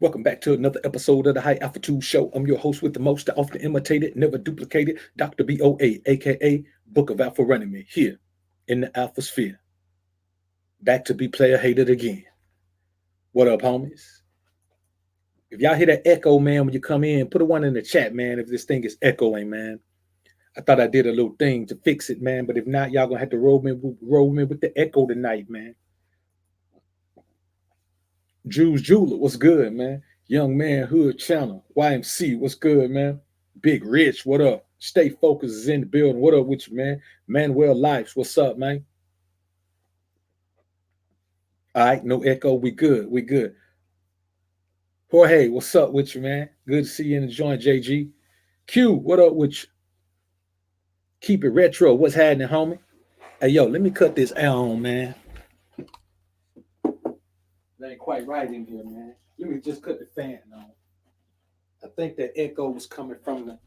Welcome back to another episode of the High Altitude Show. I'm your host with the most, the often imitated, never duplicated, Dr. BoA, aka Book of Alpha Running Me, here in the Alpha Sphere. Back to be player hated again. What up, homies? If y'all hear that echo, man, when you come in, put a one in the chat, man, if this thing is echoing, man. I thought I did a little thing to fix it, man, but if not, y'all gonna have to roll me with the echo tonight, man. Drew's Jeweler, what's good, man? Young Man Hood Channel, YMC, what's good, man? Big Rich, what up? Stay Focused is in the building. What up with you, man? Manuel Lives, what's up, man? All right, no echo. We good. We good. Jorge, what's up with you, man? Good to see you in the joint, JG. Q, what up with you? Keep it retro. What's happening, homie? Hey, yo, let me cut this air on, man. That ain't quite right in here, man. Let me just cut the fan on. I think that echo was coming from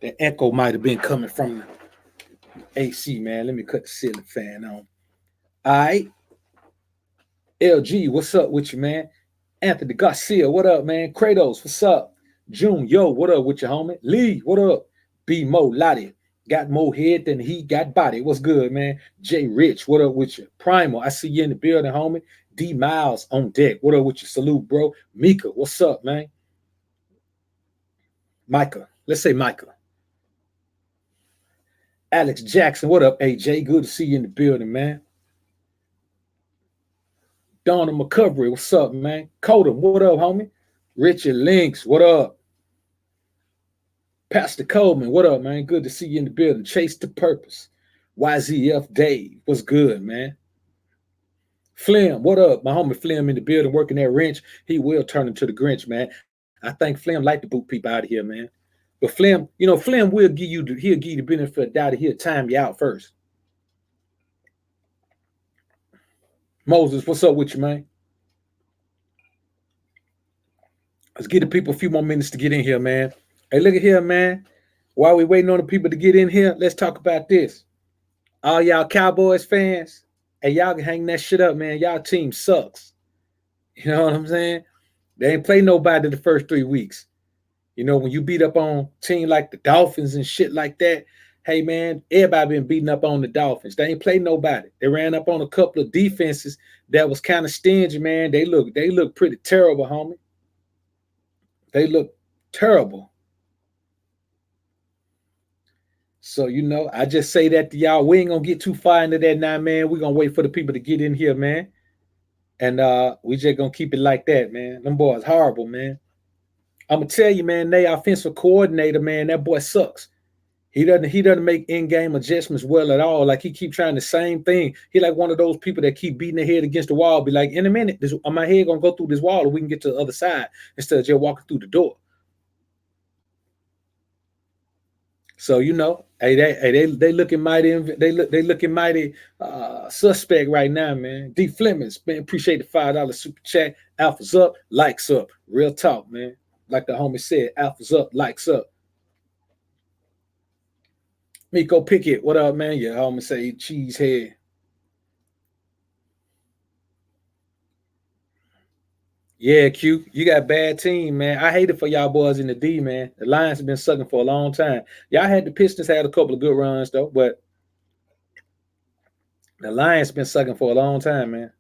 the echo might have been coming from the AC, man. Let me cut the ceiling fan on. All right. LG, what's up with you, man? Anthony Garcia, what up, man? Kratos, what's up? June, yo, what up with you, homie? Lee, what up? B Mo Lottie, got more head than he got body. What's good, man? Jay Rich, what up with you? Primal, I see you in the building, homie. D Miles on deck, what up with you? Salute, bro. Mika, what's up, man? Micah, let's say Micah. Alex Jackson, what up, AJ? Good to see you in the building, man. Donna McCovery, what's up, man? Coda, what up, homie? Richard Links, what up? Pastor Coleman, what up, man? Good to see you in the building. Chase the Purpose. YZF Dave, what's good, man? Flim, what up? My homie Flim in the building working that wrench. He will turn into the Grinch, man. I think Flim like to boot people out of here, man. But Flim, Flim will give you he'll give you the benefit of the doubt. He'll time you out first. Moses, what's up with you, man? Let's give the people a few more minutes to get in here, man. Hey, look at here, man. While we waiting on the people to get in here, let's talk about this. All y'all Cowboys fans, hey, y'all can hang that shit up, man. Y'all team sucks. You know what I'm saying? They ain't play nobody the first 3 weeks. You know, when you beat up on team like the Dolphins and shit like that, hey, man, everybody been beating up on the Dolphins. They ain't played nobody. They ran up on a couple of defenses that was kind of stingy, man. They look pretty terrible, homie. They look terrible. So, I just say that to y'all. We ain't gonna get too far into that now, man. We're gonna wait for the people to get in here, man. And we just gonna keep it like that, man. Them boys horrible, man. I'm gonna tell you, man, they offensive coordinator, man, that boy sucks. He doesn't make in-game adjustments well at all. Like he keep trying the same thing. He like one of those people that keep beating their head against the wall. Be like, in a minute, my head gonna go through this wall, and we can get to the other side instead of just walking through the door. So hey, they looking mighty. They looking mighty suspect right now, man. D Flemings, man, appreciate the $5 super chat. Alpha's up, likes up. Real talk, man. Like the homie said, alpha's up, likes up. Miko Pickett, what up, man? Your homie say cheesehead. Yeah, Q, you got a bad team, man. I hate it for y'all boys in the D, man. The Lions have been sucking for a long time. Y'all had the Pistons had a couple of good runs though, but the Lions been sucking for a long time, man.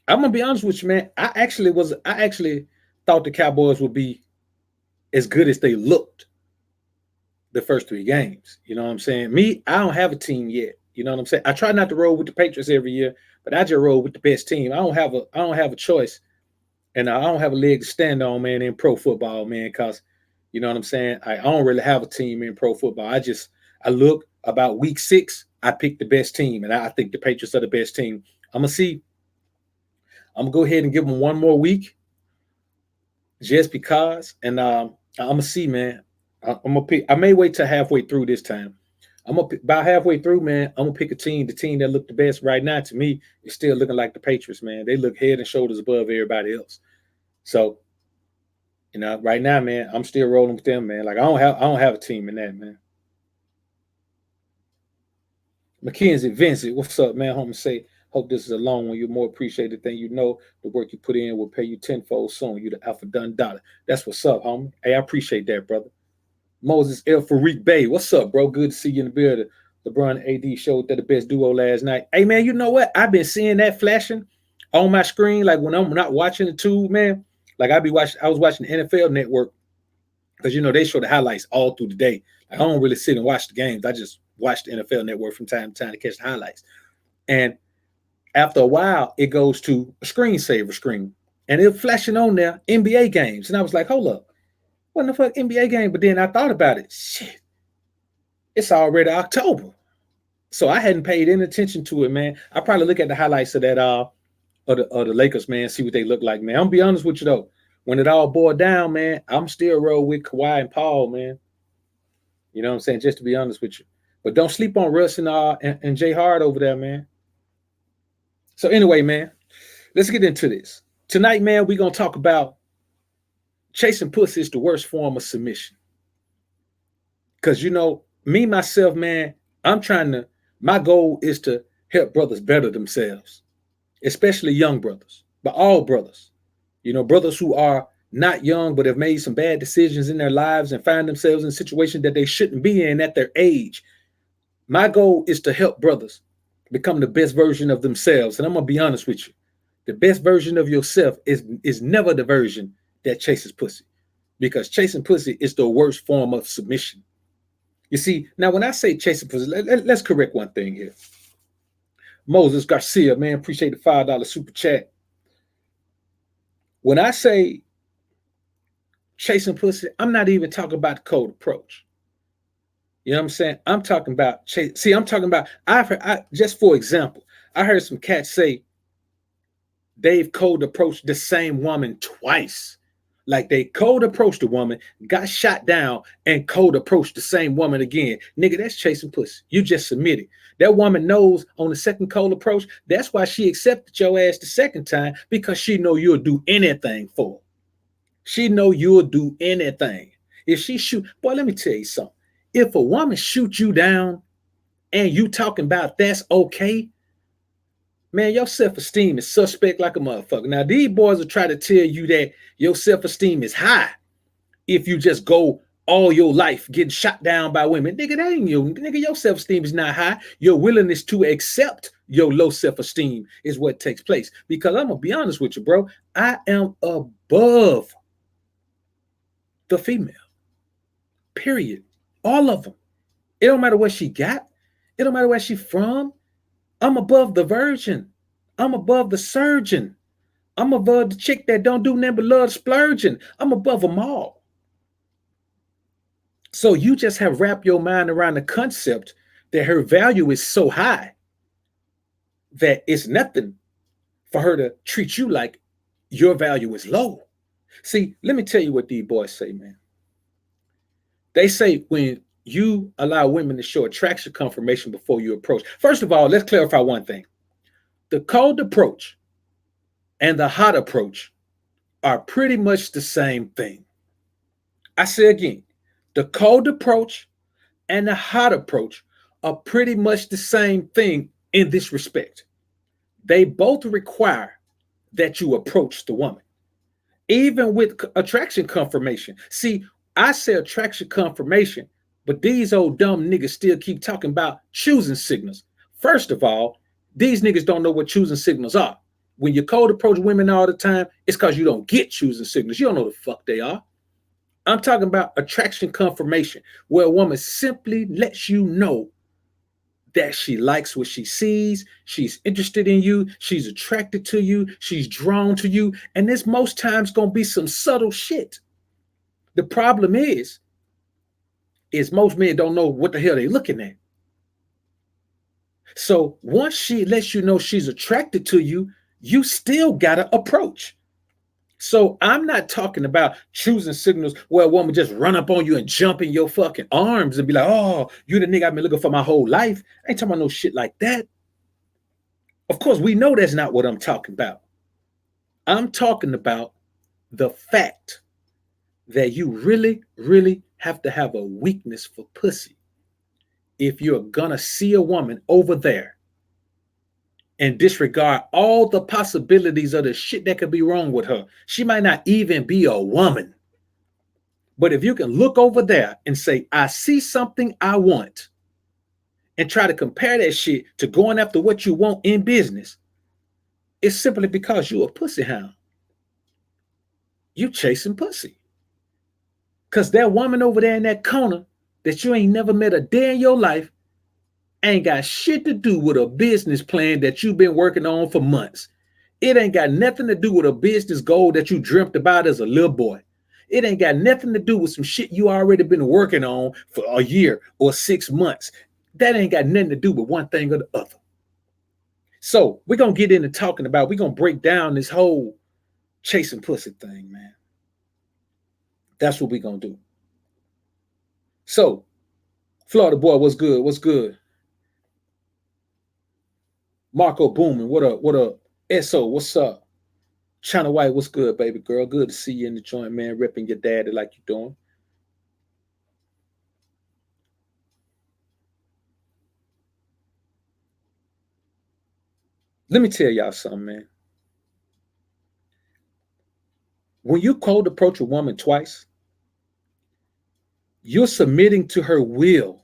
I'm gonna be honest with you, man. I actually thought the Cowboys would be as good as they looked the first 3 games. You know what I'm saying? Me, I don't have a team yet. You know what I'm saying? I try not to roll with the Patriots every year, but I just roll with the best team. I don't have a choice, and I don't have a leg to stand on, man, in pro football, man, because you know what I'm saying? I don't really have a team in pro football. I look about week 6, I pick the best team, and I think the Patriots are the best team. I'm gonna see. I'm gonna go ahead and give them one more week, just because, and I'm gonna see, man. I'm gonna pick. I may wait till halfway through this time. I'm gonna about halfway through, man. I'm gonna pick a team. The team that looked the best right now to me is still looking like the Patriots, man. They look head and shoulders above everybody else. So, right now, man, I'm still rolling with them, man. Like I don't have a team in that, man. Mackenzie Vincent, what's up, man? Homie say, hope this is a long one. You're more appreciated than you know. The work you put in will pay you tenfold soon. You the Alpha Dun Dollar. That's what's up, homie. Hey, I appreciate that, brother. Moses El Farik Bay, what's up, bro? Good to see you in the building. LeBron AD showed that the best duo last night. Hey, man, you know what? I've been seeing that flashing on my screen, like when I'm not watching the tube, man. Like I was watching the NFL Network because they show the highlights all through the day. Like, I don't really sit and watch the games. I just watch the NFL Network from time to time to catch the highlights. And after a while, it goes to a screensaver screen, and it's flashing on there NBA games. And I was like, hold up, what the fuck NBA game? But then I thought about it. Shit, it's already October, so I hadn't paid any attention to it, man. I probably look at the highlights of that of the Lakers, man, see what they look like, man. I'm gonna be honest with you though. When it all boiled down, man, I'm still roll with Kawhi and Paul, man. You know what I'm saying? Just to be honest with you. But don't sleep on Russ and Jay Hard over there, man. So anyway, man, let's get into this. Tonight, man, we're gonna talk about chasing pussy is the worst form of submission. Cause me, myself, man, my goal is to help brothers better themselves, especially young brothers, but all brothers. Brothers who are not young but have made some bad decisions in their lives and find themselves in situations that they shouldn't be in at their age. My goal is to help brothers become the best version of themselves. And I'm gonna be honest with you. The best version of yourself is never the version that chases pussy. Because chasing pussy is the worst form of submission. You see, now when I say chasing pussy, let's correct one thing here. Moses Garcia, man, appreciate the $5 super chat. When I say chasing pussy, I'm not even talking about the cold approach. You know what I'm saying? I'm talking about I'm talking about just for example, I heard some cats say they've cold approached the same woman twice. Like they cold approached a woman, got shot down, and cold approached the same woman again. Nigga, that's chasing pussy. You just submitted. That woman knows on the second cold approach. That's why she accepted your ass the second time, because she know you'll do anything for her. She know you'll do anything. If she shoot, boy, let me tell you something. If a woman shoots you down and you talking about that's okay, man, your self-esteem is suspect like a motherfucker. Now, these boys will try to tell you that your self-esteem is high if you just go all your life getting shot down by women. Nigga, that ain't you. Nigga, your self-esteem is not high. Your willingness to accept your low self-esteem is what takes place. Because I'm going to be honest with you, bro. I am above the female. Period. All of them. It don't matter what she got. It don't matter where she from. I'm above the virgin. I'm above the surgeon. I'm above the chick that don't do nothing but love splurging. I'm above them all. So you just have wrapped your mind around the concept that her value is so high that it's nothing for her to treat you like your value is low. See, let me tell you what these boys say, man. They say when you allow women to show attraction confirmation before you approach. First of all, let's clarify one thing. The cold approach and the hot approach are pretty much the same thing. I say again, the cold approach and the hot approach are pretty much the same thing in this respect. They both require that you approach the woman, even with attraction confirmation. See, I say attraction confirmation, but these old dumb niggas still keep talking about choosing signals. First of all, these niggas don't know what choosing signals are. When you cold approach women all the time, it's because you don't get choosing signals. You don't know the fuck they are. I'm talking about attraction confirmation, where a woman simply lets you know that she likes what she sees, she's interested in you, she's attracted to you, she's drawn to you, and there's most times gonna be some subtle shit. The problem is most men don't know what the hell they're looking at. So once she lets you know she's attracted to you, you still gotta approach. So I'm not talking about choosing signals where a woman just run up on you and jump in your fucking arms and be like, oh, you the nigga I've been looking for my whole life. I ain't talking about no shit like that. Of course, we know that's not what I'm talking about. I'm talking about the fact that you really, really have to have a weakness for pussy if you're gonna see a woman over there and disregard all the possibilities of the shit that could be wrong with her, she might not even be a woman. But if you can look over there and say, I see something I want, and try to compare that shit to going after what you want in business, it's simply because you're a pussy hound. You chasing pussy. Because that woman over there in that corner that you ain't never met a day in your life ain't got shit to do with a business plan that you've been working on for months. It ain't got nothing to do with a business goal that you dreamt about as a little boy. It ain't got nothing to do with some shit you already been working on for a year or 6 months. That ain't got nothing to do with one thing or the other. So we're going to get into talking about, we're going to break down this whole chasing pussy thing, man. That's what we're going to do. So, Florida boy, what's good? What's good? Marco Boomin, what up? What up? SO, what's up? China White, what's good, baby girl? Good to see you in the joint, man. Ripping your daddy like you doing. Let me tell y'all something, man. When you cold approach a woman twice, you're submitting to her will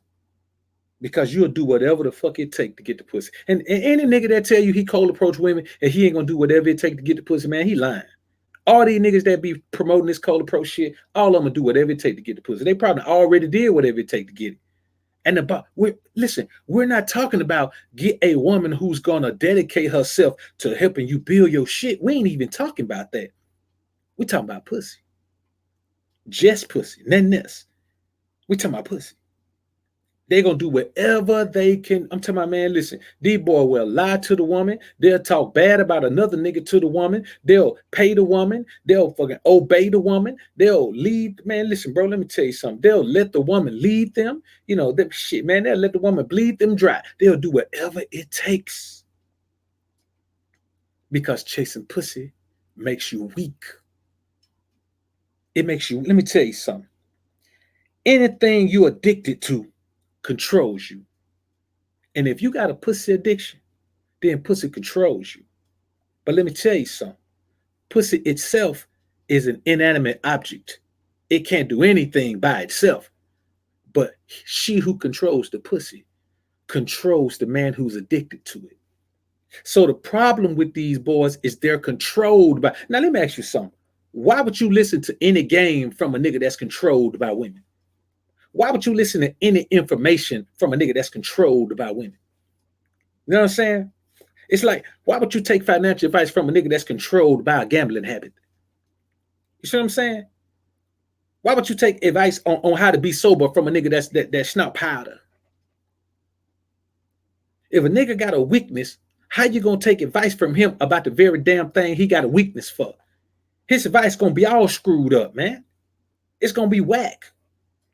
because you'll do whatever the fuck it take to get the pussy. And any nigga that tell you he cold approach women and he ain't gonna do whatever it take to get the pussy, man, he lying. All these niggas that be promoting this cold approach shit, all of them gonna do whatever it take to get the pussy. They probably already did whatever it take to get it. And we're not talking about get a woman who's gonna dedicate herself to helping you build your shit. We ain't even talking about that. We talking about pussy. Just pussy, nothing else. We talking about pussy. They're gonna do whatever they can. I'm talking about, man, listen, these boys will lie to the woman, they'll talk bad about another nigga to the woman, they'll pay the woman, they'll fucking obey the woman, they'll lead. Man, listen, bro, let me tell you something. They'll let the woman lead them, you know, them shit, man, they'll let the woman bleed them dry. They'll do whatever it takes. Because chasing pussy makes you weak. It makes you, let me tell you something. Anything you're addicted to controls you. And if you got a pussy addiction, then pussy controls you. But let me tell you something. Pussy itself is an inanimate object. It can't do anything by itself. But she who controls the pussy controls the man who's addicted to it. So the problem with these boys is they're controlled by. Now let me ask you something. Why would you listen to any game from a nigga that's controlled by women? Why would you listen to any information from a nigga that's controlled by women? You know what I'm saying? It's like, why would you take financial advice from a nigga that's controlled by a gambling habit? You see what I'm saying? Why would you take advice on how to be sober from a nigga that's snort powder? If a nigga got a weakness, how you gonna take advice from him about the very damn thing he got a weakness for? His advice gonna be all screwed up, man. It's gonna be whack.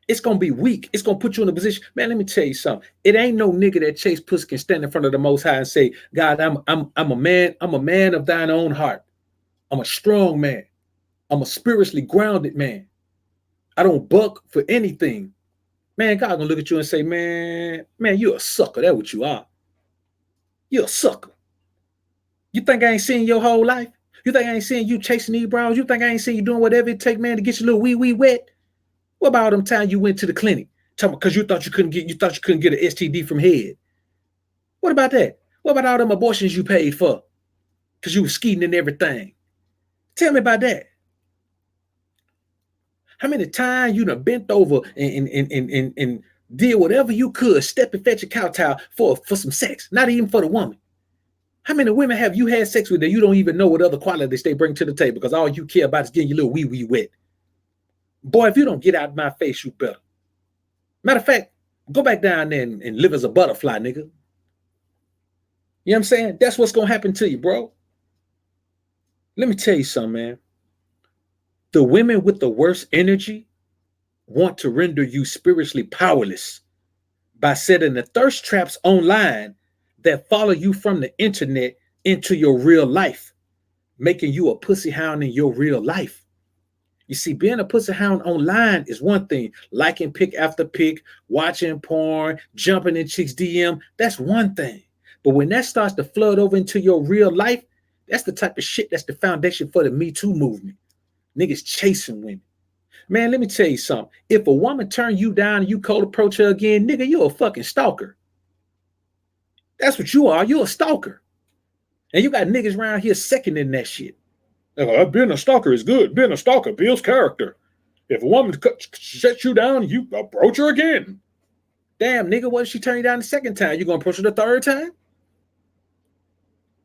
It's gonna be weak. It's gonna put you in a position. Man, let me tell you something. It ain't no nigga that chase pussy can stand in front of the Most High and say, God, I'm a man. I'm a man of thine own heart. I'm a strong man. I'm a spiritually grounded man. I don't buck for anything. Man, God gonna look at you and say, man, you're a sucker. That's what you are. You're a sucker. You think I ain't seen your whole life? You think I ain't seen you chasing these bras? You think I ain't seen you doing whatever it take, man, to get your little wee wet? What about them time you went to the clinic? Because you thought you couldn't get an STD from head. What about that? What about all them abortions you paid for? Because you was skeeting and everything. Tell me about that. How many times you done bent over and did whatever you could, step and fetch a cow towel for some sex, not even for the woman? How many women have you had sex with that you don't even know what other qualities they bring to the table because all you care about is getting your little wee wet? Boy, if you don't get out of my face, you better. Matter of fact, go back down there and live as a butterfly, nigga. You know what I'm saying? That's what's going to happen to you, bro. Let me tell you something, man. The women with the worst energy want to render you spiritually powerless by setting the thirst traps online that follow you from the internet into your real life, making you a pussy hound in your real life. You see, being a pussy hound online is one thing. Liking pick after pick, watching porn, jumping in chicks' DM, that's one thing. But when that starts to flood over into your real life, that's the type of shit that's the foundation for the Me Too movement. Niggas chasing women. Man, let me tell you something. If a woman turn you down and you cold approach her again, nigga, you're a fucking stalker. That's what you are. You're a stalker. And you got niggas around here seconding that shit. Being a stalker is good. Being a stalker builds character. If a woman shuts you down, you approach her again. Damn, nigga, what if she turn you down the second time? You gonna approach her the third time?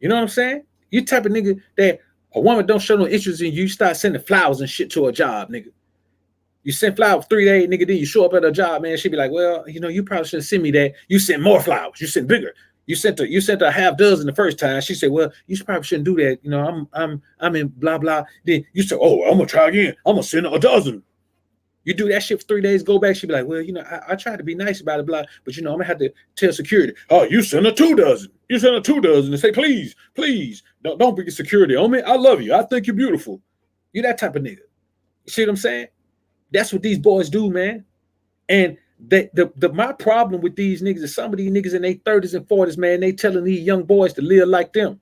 You know what I'm saying? You type of nigga that a woman don't show no interest in you, start sending flowers and shit to her job, nigga. You send flowers 3 days, nigga, then you show up at her job, man. She be like, well, you know, you probably shouldn't send me that. You send more flowers. You send bigger. You sent her a half dozen the first time. She said, well, you probably shouldn't do that. You know, I'm in blah, blah. Then you said, oh, I'm going to try again. I'm going to send her a dozen. You do that shit for 3 days, go back. She be like, well, you know, I tried to be nice about it, blah, but, you know, I'm going to have to tell security. Oh, you send her 2 dozen. You send her 2 dozen and say, please, don't bring security on me. I love you. I think you're beautiful. You that type of nigga. You see what I'm saying? That's what these boys do, man. And my problem with these niggas is some of these niggas in their 30s and 40s, man, they telling these young boys to live like them.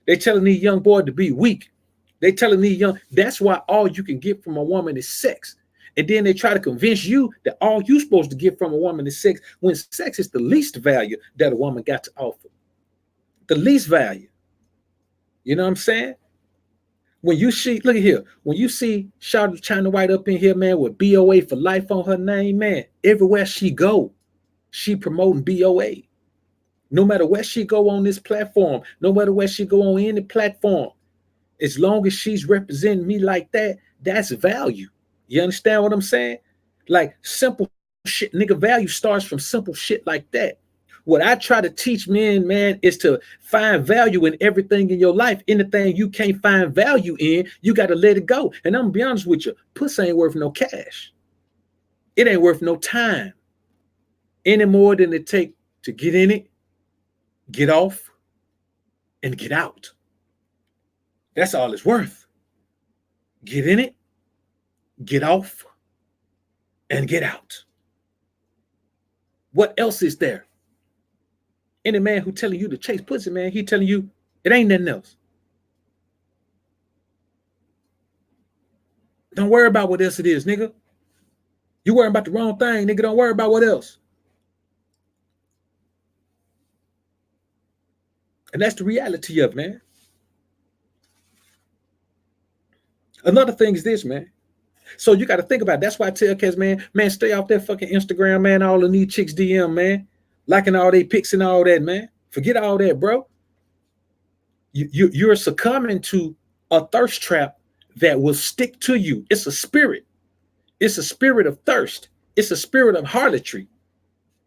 They telling these young boys to be weak. They telling these young, that's why all you can get from a woman is sex. And then they try to convince you that all you're supposed to get from a woman is sex, when sex is the least value that a woman got to offer. The least value. You know what I'm saying? When you see, look at here, when you see Shawty China White up in here, man, with BoA for life on her name, man, everywhere she go, she promoting BoA. No matter where she go on this platform, no matter where she go on any platform, as long as she's representing me like that, that's value. You understand what I'm saying? Like simple shit, nigga, value starts from simple shit like that. What I try to teach men, man, is to find value in everything in your life. Anything you can't find value in, you got to let it go. And I'm gonna be honest with you, pussy ain't worth no cash. It ain't worth no time any more than it take to get in it, get off, and get out. That's all it's worth. Get in it, get off, and get out. What else is there? Any man who telling you to chase pussy, man, he telling you it ain't nothing else. Don't worry about what else it is, nigga. You worrying about the wrong thing, nigga. Don't worry about what else. And that's the reality of it, man. Another thing is this, man. So you got to think about it. That's why I tell cats, man, stay off that fucking Instagram, man. All of these chicks DM, man. Liking all they pics and all that, man. Forget all that, bro. You're succumbing to a thirst trap that will stick to you. It's a spirit. It's a spirit of thirst. It's a spirit of harlotry.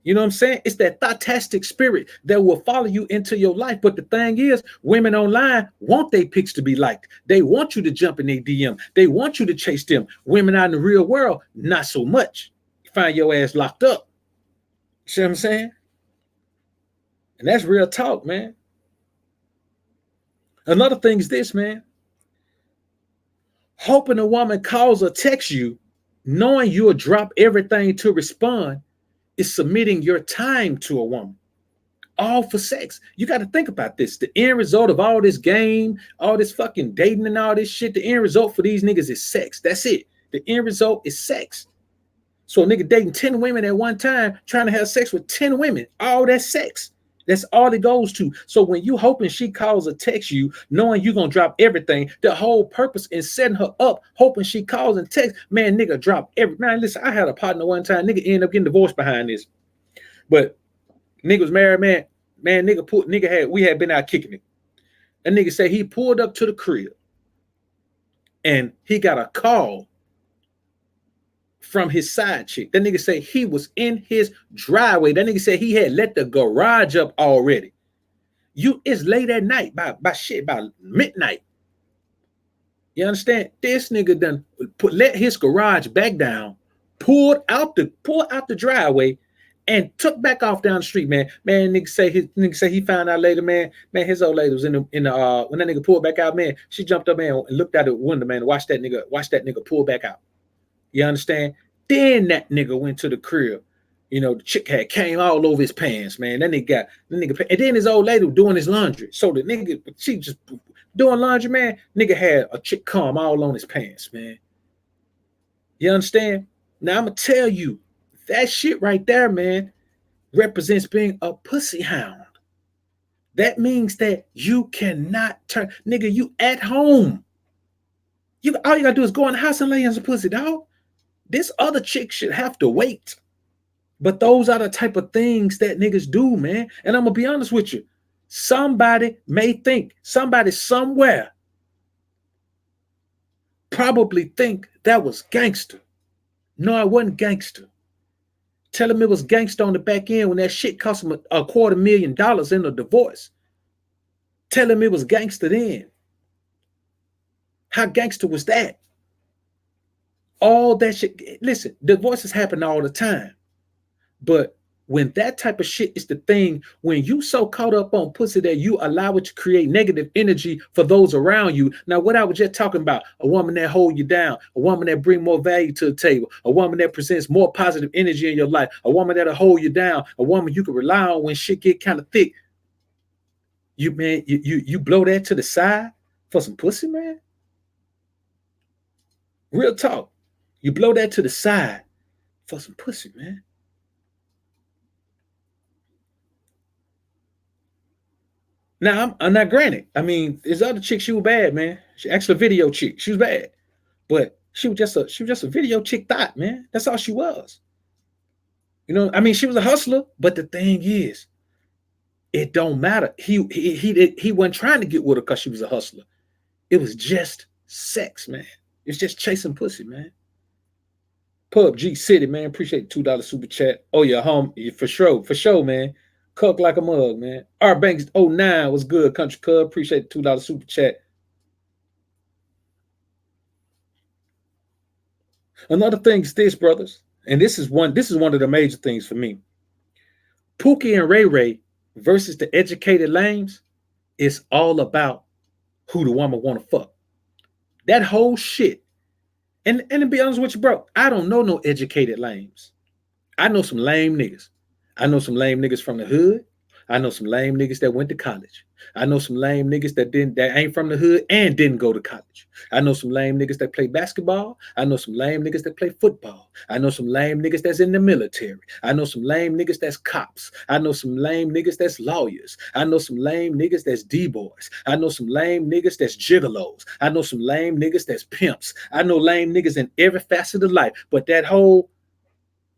You know what I'm saying? It's that thotastic spirit that will follow you into your life. But the thing is, women online want their pics to be liked. They want you to jump in their DM. They want you to chase them. Women out in the real world, not so much. You find your ass locked up. See what I'm saying? And that's real talk, man. Another thing is this, man. Hoping a woman calls or texts you, knowing you'll drop everything to respond, is submitting your time to a woman. All for sex. You got to think about this. The end result of all this game, all this fucking dating and all this shit, the end result for these niggas is sex. That's it. The end result is sex. So a nigga dating 10 women at one time, trying to have sex with 10 women, all that sex. That's all it goes to. So when you hoping she calls or texts you, knowing you're going to drop everything, the whole purpose in setting her up, hoping she calls and texts, man, nigga, drop everything. Man, listen, I had a partner one time, nigga ended up getting divorced behind this. But nigga was married, man, we had been out kicking it. That nigga said he pulled up to the crib and he got a call from his side chick. That nigga said he was in his driveway. That nigga said he had let the garage up already. It's late at night by midnight. You understand? This nigga let his garage back down, pulled out the driveway, and took back off down the street, man. Man, nigga say he found out later, man. Man, his old lady was in the when that nigga pulled back out, man. She jumped up, man, and looked out the window, man, and watched that nigga pull back out. You understand? Then that nigga went to the crib. You know, the chick had came all over his pants, man. And then his old lady was doing his laundry. So the nigga, she just doing laundry, man. Nigga had a chick come all on his pants, man. You understand? Now I'm gonna tell you, that shit right there, man, represents being a pussy hound. That means that you cannot turn, nigga. You at home. You all you gotta do is go in the house and lay in some pussy, dog. This other chick should have to wait. But those are the type of things that niggas do, man. And I'm gonna be honest with you. Somebody may think, somebody somewhere probably think that was gangster. No, I wasn't gangster. Tell him it was gangster on the back end when that shit cost him $250,000 in a divorce. Tell him it was gangster then. How gangster was that? All that shit. Listen, divorces happen all the time. But when that type of shit is the thing, when you so caught up on pussy that you allow it to create negative energy for those around you. Now, what I was just talking about, a woman that hold you down, a woman that bring more value to the table, a woman that presents more positive energy in your life, a woman that'll hold you down, a woman you can rely on when shit get kind of thick. You blow that to the side for some pussy, man. Real talk. You blow that to the side for some pussy, man. Now, I'm not granted. I mean, this other chick, she was bad, man. She actually a video chick. She was bad, but she was just a video chick thought, man. That's all she was. You know, I mean, she was a hustler, but the thing is, it don't matter. He wasn't trying to get with her because she was a hustler. It was just sex, man. It's just chasing pussy, man. PUBG City, man. Appreciate the $2 super chat. Oh yeah, home for sure, man. Cook like a mug, man. R Banks 09 was good, Country Cub. Appreciate the $2 super chat. Another thing is this, brothers, and this is one of the major things for me. Pookie and Ray Ray versus the educated lames is all about who the woman want to fuck. That whole shit. And to be honest with you, bro, I don't know no educated lames. I know some lame niggas. I know some lame niggas from the hood. I know some lame niggas that went to college. I know some lame niggas that ain't from the hood and didn't go to college. I know some lame niggas that play basketball. I know some lame niggas that play football. I know some lame niggas that's in the military. I know some lame niggas that's cops. I know some lame niggas that's lawyers. I know some lame niggas that's D-boys. I know some lame niggas that's gigolos. I know some lame niggas that's pimps. I know lame niggas in every facet of life. But that whole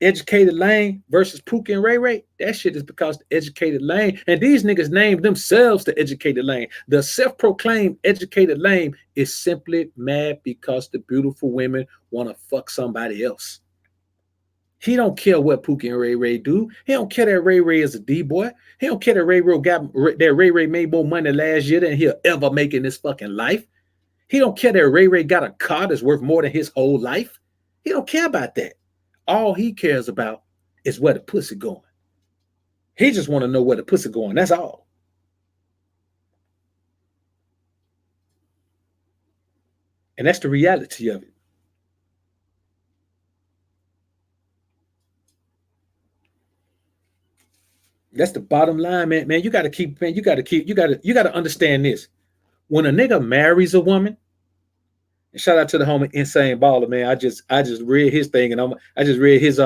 educated lane versus Pookie and Ray Ray, that shit is because the educated lane, and these niggas named themselves the educated lane. The self-proclaimed educated lane is simply mad because the beautiful women want to fuck somebody else. He don't care what Pookie and Ray Ray do. He don't care that Ray Ray is a D-boy. He don't care that Ray Ray made more money last year than he'll ever make in his fucking life. He don't care that Ray Ray got a car that's worth more than his whole life. He don't care about that. All he cares about is where the pussy going. He just want to know where the pussy going. That's all. And that's the reality of it. That's the bottom line, man. Man, you gotta keep, man, you gotta understand this. When a nigga marries a woman, and shout out to the homie Insane Baller, man. I just read his thing and I just read his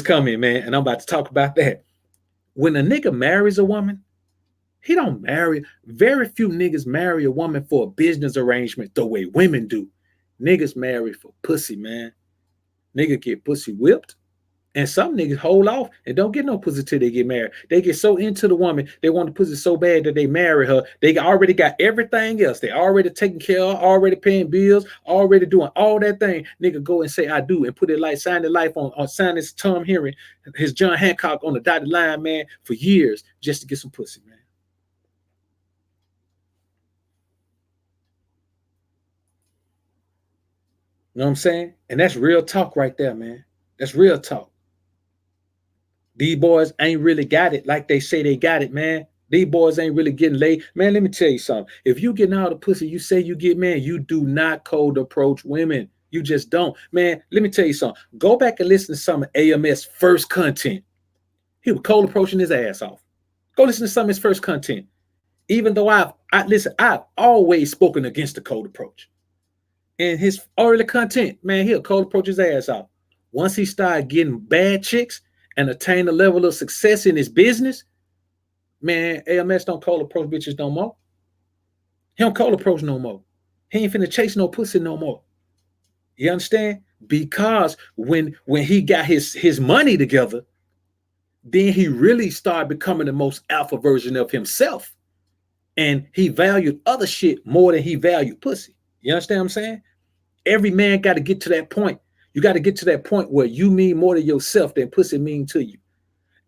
comment, man, and I'm about to talk about that. When a nigga marries a woman, he don't marry. Very few niggas marry a woman for a business arrangement the way women do. Niggas marry for pussy, man. Nigga get pussy whipped. And some niggas hold off and don't get no pussy till they get married. They get so into the woman, they want the pussy so bad that they marry her. They already got everything else. They already taking care of, already paying bills, already doing all that thing. Nigga go and say I do and put it like sign the life on sign his Tom Henry, his John Hancock on the dotted line, man, for years just to get some pussy, man. You know what I'm saying? And that's real talk right there, man. That's real talk. These boys ain't really got it like they say they got it, man. These boys ain't really getting laid. Man, let me tell you something. If you getting all the pussy you say you get, man, you do not cold approach women. You just don't. Man, let me tell you something. Go back and listen to some of AMS first content. He was cold approaching his ass off. Go listen to some of his first content. Even though I've always spoken against the cold approach. In his early content, man, he'll cold approach his ass off. Once he started getting bad chicks and attain a level of success in his business, man, AMS don't cold approach bitches no more. He don't cold approach no more. He ain't finna chase no pussy no more. You understand? Because when he got his money together, then he really started becoming the most alpha version of himself. And he valued other shit more than he valued pussy. You understand what I'm saying? Every man got to get to that point. You got to get to that point where you mean more to yourself than pussy mean to you.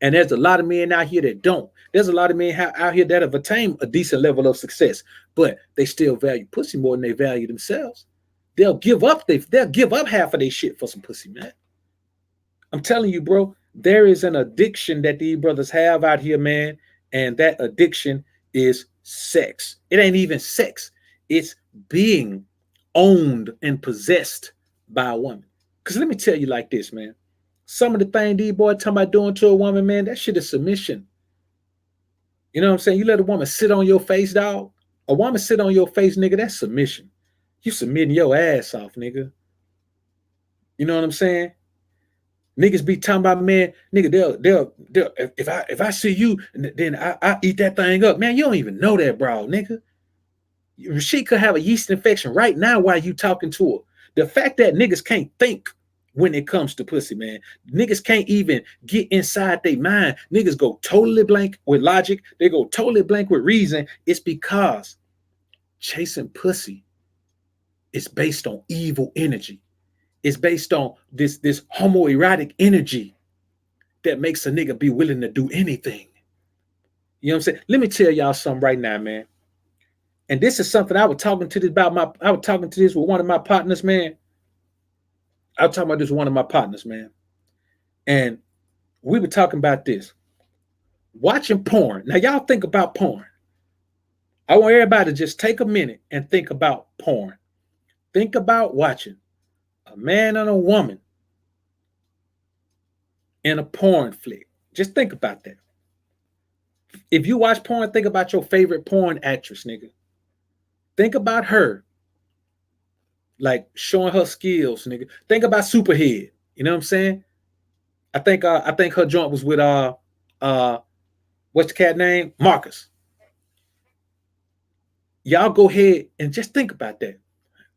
And there's a lot of men out here that don't. There's a lot of men out here that have attained a decent level of success, but they still value pussy more than they value themselves. They'll give up half of their shit for some pussy, man. I'm telling you, bro, there is an addiction that these brothers have out here, man, and that addiction is sex. It ain't even sex. It's being owned and possessed by a woman. Because let me tell you like this, man. Some of the things these boys talking about doing to a woman, man, that shit is submission. You know what I'm saying? You let a woman sit on your face, dog. A woman sit on your face, nigga, that's submission. You submitting your ass off, nigga. You know what I'm saying? Niggas be talking about, man, nigga, they'll if I see you, then I eat that thing up. Man, you don't even know that, bro, nigga. She could have a yeast infection right now while you talking to her. The fact that niggas can't think when it comes to pussy, man. Niggas can't even get inside their mind. Niggas go totally blank with logic. They go totally blank with reason. It's because chasing pussy is based on evil energy. It's based on this homoerotic energy that makes a nigga be willing to do anything. You know what I'm saying? Let me tell y'all something right now, man. And this is something I was talking to this with one of my partners, man. I was talking about this with one of my partners, man. And we were talking about this. Watching porn. Now, y'all think about porn. I want everybody to just take a minute and think about porn. Think about watching a man and a woman in a porn flick. Just think about that. If you watch porn, think about your favorite porn actress, nigga. Think about her, like showing her skills, nigga. Think about Superhead. You know what I'm saying? I think her joint was with what's the cat name? Marcus. Y'all go ahead and just think about that.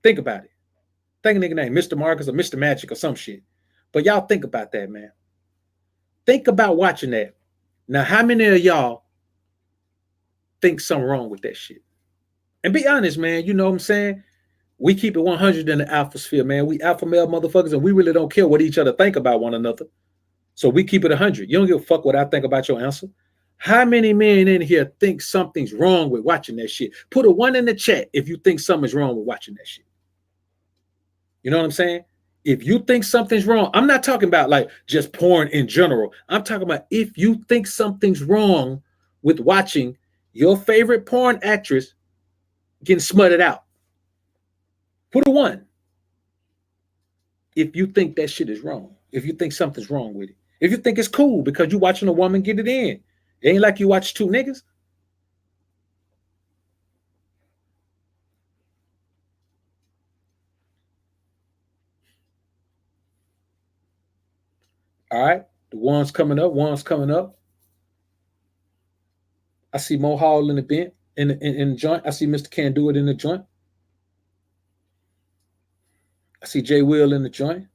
Think about it. Think a nigga name Mr. Marcus or Mr. Magic or some shit. But y'all think about that, man. Think about watching that. Now, how many of y'all think something wrong with that shit? And be honest, man. You know what I'm saying? We keep it 100 in the alpha sphere, man. We alpha male motherfuckers, and we really don't care what each other think about one another. So we keep it 100. You don't give a fuck what I think about your answer. How many men in here think something's wrong with watching that shit? Put a 1 in the chat if you think something's wrong with watching that shit. You know what I'm saying? If you think something's wrong, I'm not talking about like just porn in general. I'm talking about if you think something's wrong with watching your favorite porn actress getting smutted out. Put a 1. If you think that shit is wrong. If you think something's wrong with it. If you think it's cool because you watching a woman get it in. It ain't like you watch 2 niggas. All right. The one's coming up. I see Mo Hall in the bench, in the joint. I see Mr. Can Do It in the joint. I see Jay Will in the joint.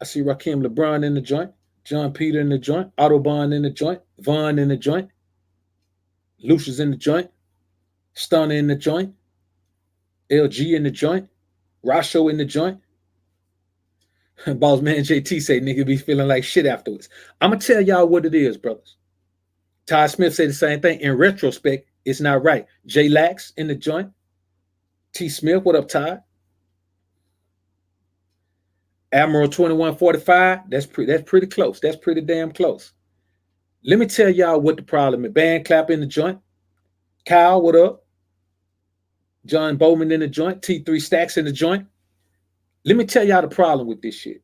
I see Rakim LeBron in the joint. John Peter in the joint. Autobahn in the joint. Vaughn in the joint. Lucius in the joint. Stunner in the joint. LG in the joint. Rasho in the joint. Boss man JT say nigga be feeling like shit afterwards. I'm gonna tell y'all what it is, brothers. Todd Smith said the same thing. In retrospect, it's not right. J Lax in the joint. T Smith, what up, Todd? Admiral 2145, that's pretty close. That's pretty damn close. Let me tell y'all what the problem is. Band clap in the joint. Kyle, what up? John Bowman in the joint. T3 Stacks in the joint. Let me tell y'all the problem with this shit.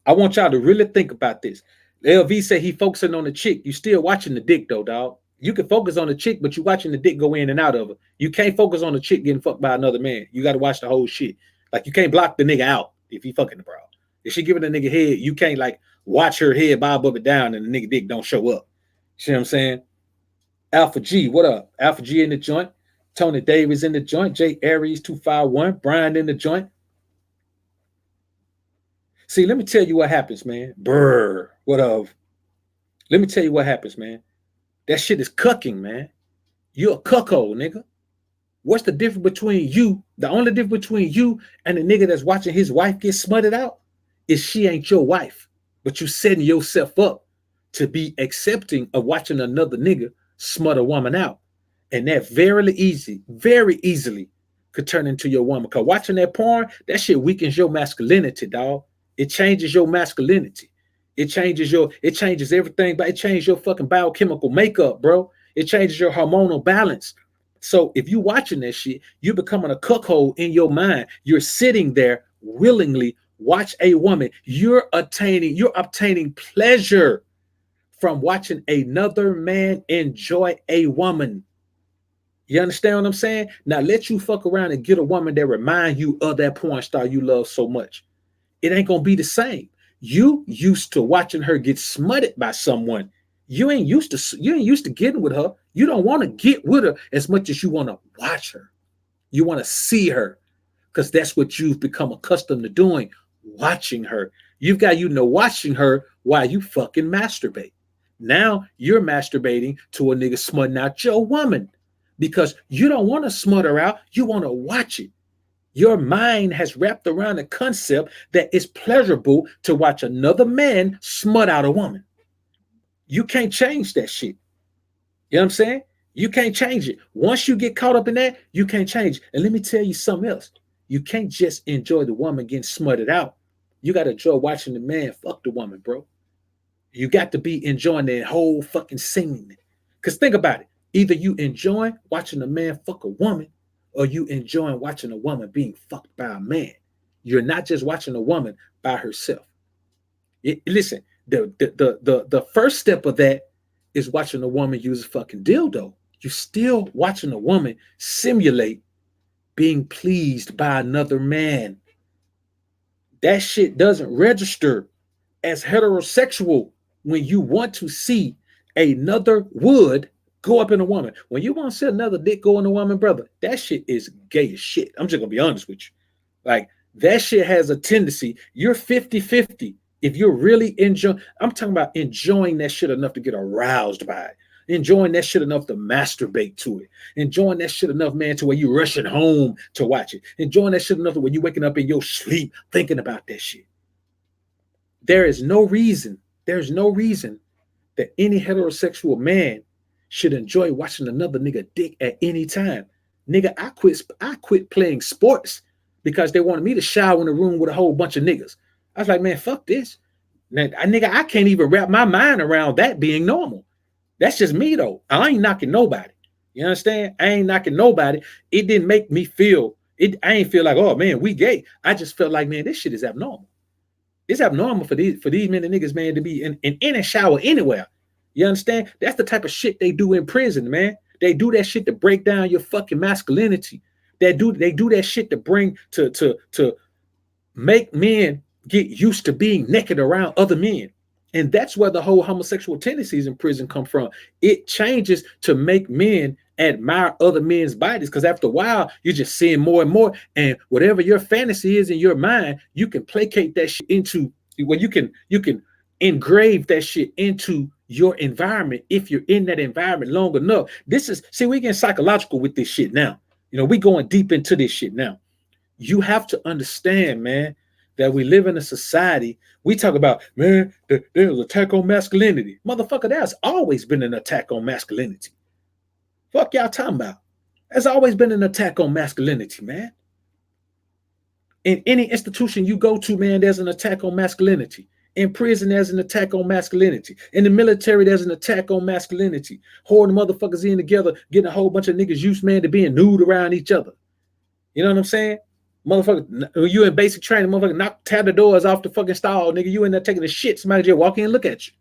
I want y'all to really think about this. LV said he focusing on the chick. You still watching the dick though, dog. You can focus on the chick, but you watching the dick go in and out of her. You can't focus on the chick getting fucked by another man. You got to watch the whole shit. Like you can't block the nigga out if he fucking the bro. If she giving the nigga head, you can't like watch her head bob up and down and the nigga dick don't show up. See what I'm saying? Alpha G, what up? Alpha G in the joint. Tony Davis in the joint. J Aries 251. Brian in the joint. See, let me tell you what happens, man. Brr, what up? Let me tell you what happens, man. That shit is cucking, man. You're a cuckold, nigga. What's the difference between you? The only difference between you and the nigga that's watching his wife get smutted out is she ain't your wife. But you setting yourself up to be accepting of watching another nigga smut a woman out. And that very easily could turn into your woman. Because watching that porn, that shit weakens your masculinity, dog. It changes your masculinity. It changes everything, but it changes your fucking biochemical makeup, bro. It changes your hormonal balance. So if you watching that shit, you're becoming a cuckold in your mind. You're sitting there willingly watch a woman. You're obtaining pleasure from watching another man enjoy a woman. You understand what I'm saying? Now let you fuck around and get a woman that remind you of that porn star you love so much. It ain't gonna be the same. You used to watching her get smutted by someone. You ain't used to getting with her. You don't want to get with her as much as you want to watch her. You want to see her because that's what you've become accustomed to doing, watching her. You've got watching her while you fucking masturbate. Now you're masturbating to a nigga smutting out your woman because you don't want to smut her out. You want to watch it. Your mind has wrapped around the concept that it's pleasurable to watch another man smut out a woman. You can't change that shit. You know what I'm saying? You can't change it. Once you get caught up in that, you can't change it. And let me tell you something else. You can't just enjoy the woman getting smutted out. You got to enjoy watching the man fuck the woman, bro. You got to be enjoying that whole fucking scene. Because think about it. Either you enjoy watching a man fuck a woman or you enjoying watching a woman being fucked by a man. You're not just watching a woman by herself. Listen, the first step of that is watching a woman use a fucking dildo. You're still watching a woman simulate being pleased by another man. That shit doesn't register as heterosexual when you want to see another wood go up in a woman. When you want to see another dick go in a woman, brother, that shit is gay as shit. I'm just going to be honest with you. Like, that shit has a tendency. You're 50-50. If you're really enjoying, I'm talking about enjoying that shit enough to get aroused by it. Enjoying that shit enough to masturbate to it. Enjoying that shit enough, man, to where you rushing home to watch it. Enjoying that shit enough to where you waking up in your sleep thinking about that shit. There's no reason that any heterosexual man should enjoy watching another nigga dick at any time. Nigga, I quit playing sports because they wanted me to shower in the room with a whole bunch of niggas. I was like, man, fuck this. Now, I can't even wrap my mind around that being normal. That's just me, though. I ain't knocking nobody. You understand? I ain't knocking nobody. It didn't make me feel, I ain't feel like, oh, man, we gay. I just felt like, man, this shit is abnormal. It's abnormal for these many niggas, man, to be in a shower anywhere. You understand? That's the type of shit they do in prison, man. They do that shit to break down your fucking masculinity. They do that shit to bring to make men get used to being naked around other men. And that's where the whole homosexual tendencies in prison come from. It changes to make men admire other men's bodies because after a while, you're just seeing more and more. And whatever your fantasy is in your mind, you can placate that shit into, well, you can engrave that shit into your environment if you're in that environment long enough. We getting psychological with this shit now. You know, we going deep into this shit now. You have to understand, man, that we live in a society. We talk about, man, there's an attack on masculinity. Motherfucker, there's always been an attack on masculinity. Fuck y'all talking about. There's always been an attack on masculinity, man. In any institution you go to, man, there's an attack on masculinity. In prison, there's an attack on masculinity. In the military, there's an attack on masculinity. Holding motherfuckers in together, getting a whole bunch of niggas used, man, to being nude around each other. You know what I'm saying? Motherfucker, you in basic training, motherfucker, tear the doors off the fucking stall, nigga. You in there taking a shit. Somebody just walk in and look at you.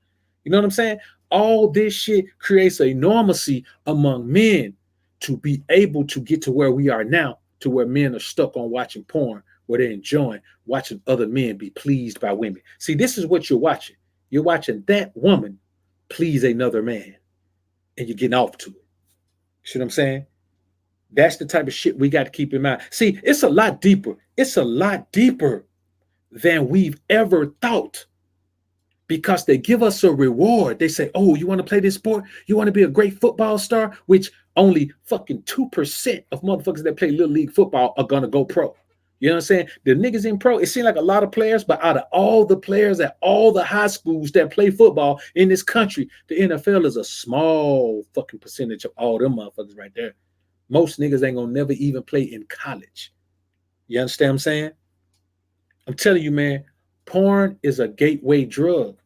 You know what I'm saying? All this shit creates a normalcy among men to be able to get to where we are now, to where men are stuck on watching porn, where they're enjoying watching other men be pleased by women. See, this is what you're watching. You're watching that woman please another man, and you're getting off to it. See what I'm saying? That's the type of shit we got to keep in mind. See, it's a lot deeper. It's a lot deeper than we've ever thought, because they give us a reward. They say, oh, you want to play this sport? You want to be a great football star? Which only fucking 2% of motherfuckers that play little league football are going to go pro. You know what I'm saying? The niggas in pro, it seems like a lot of players, but out of all the players at all the high schools that play football in this country, the NFL is a small fucking percentage of all them motherfuckers right there. Most niggas ain't gonna never even play in college. You understand what I'm saying? I'm telling you, man, porn is a gateway drug.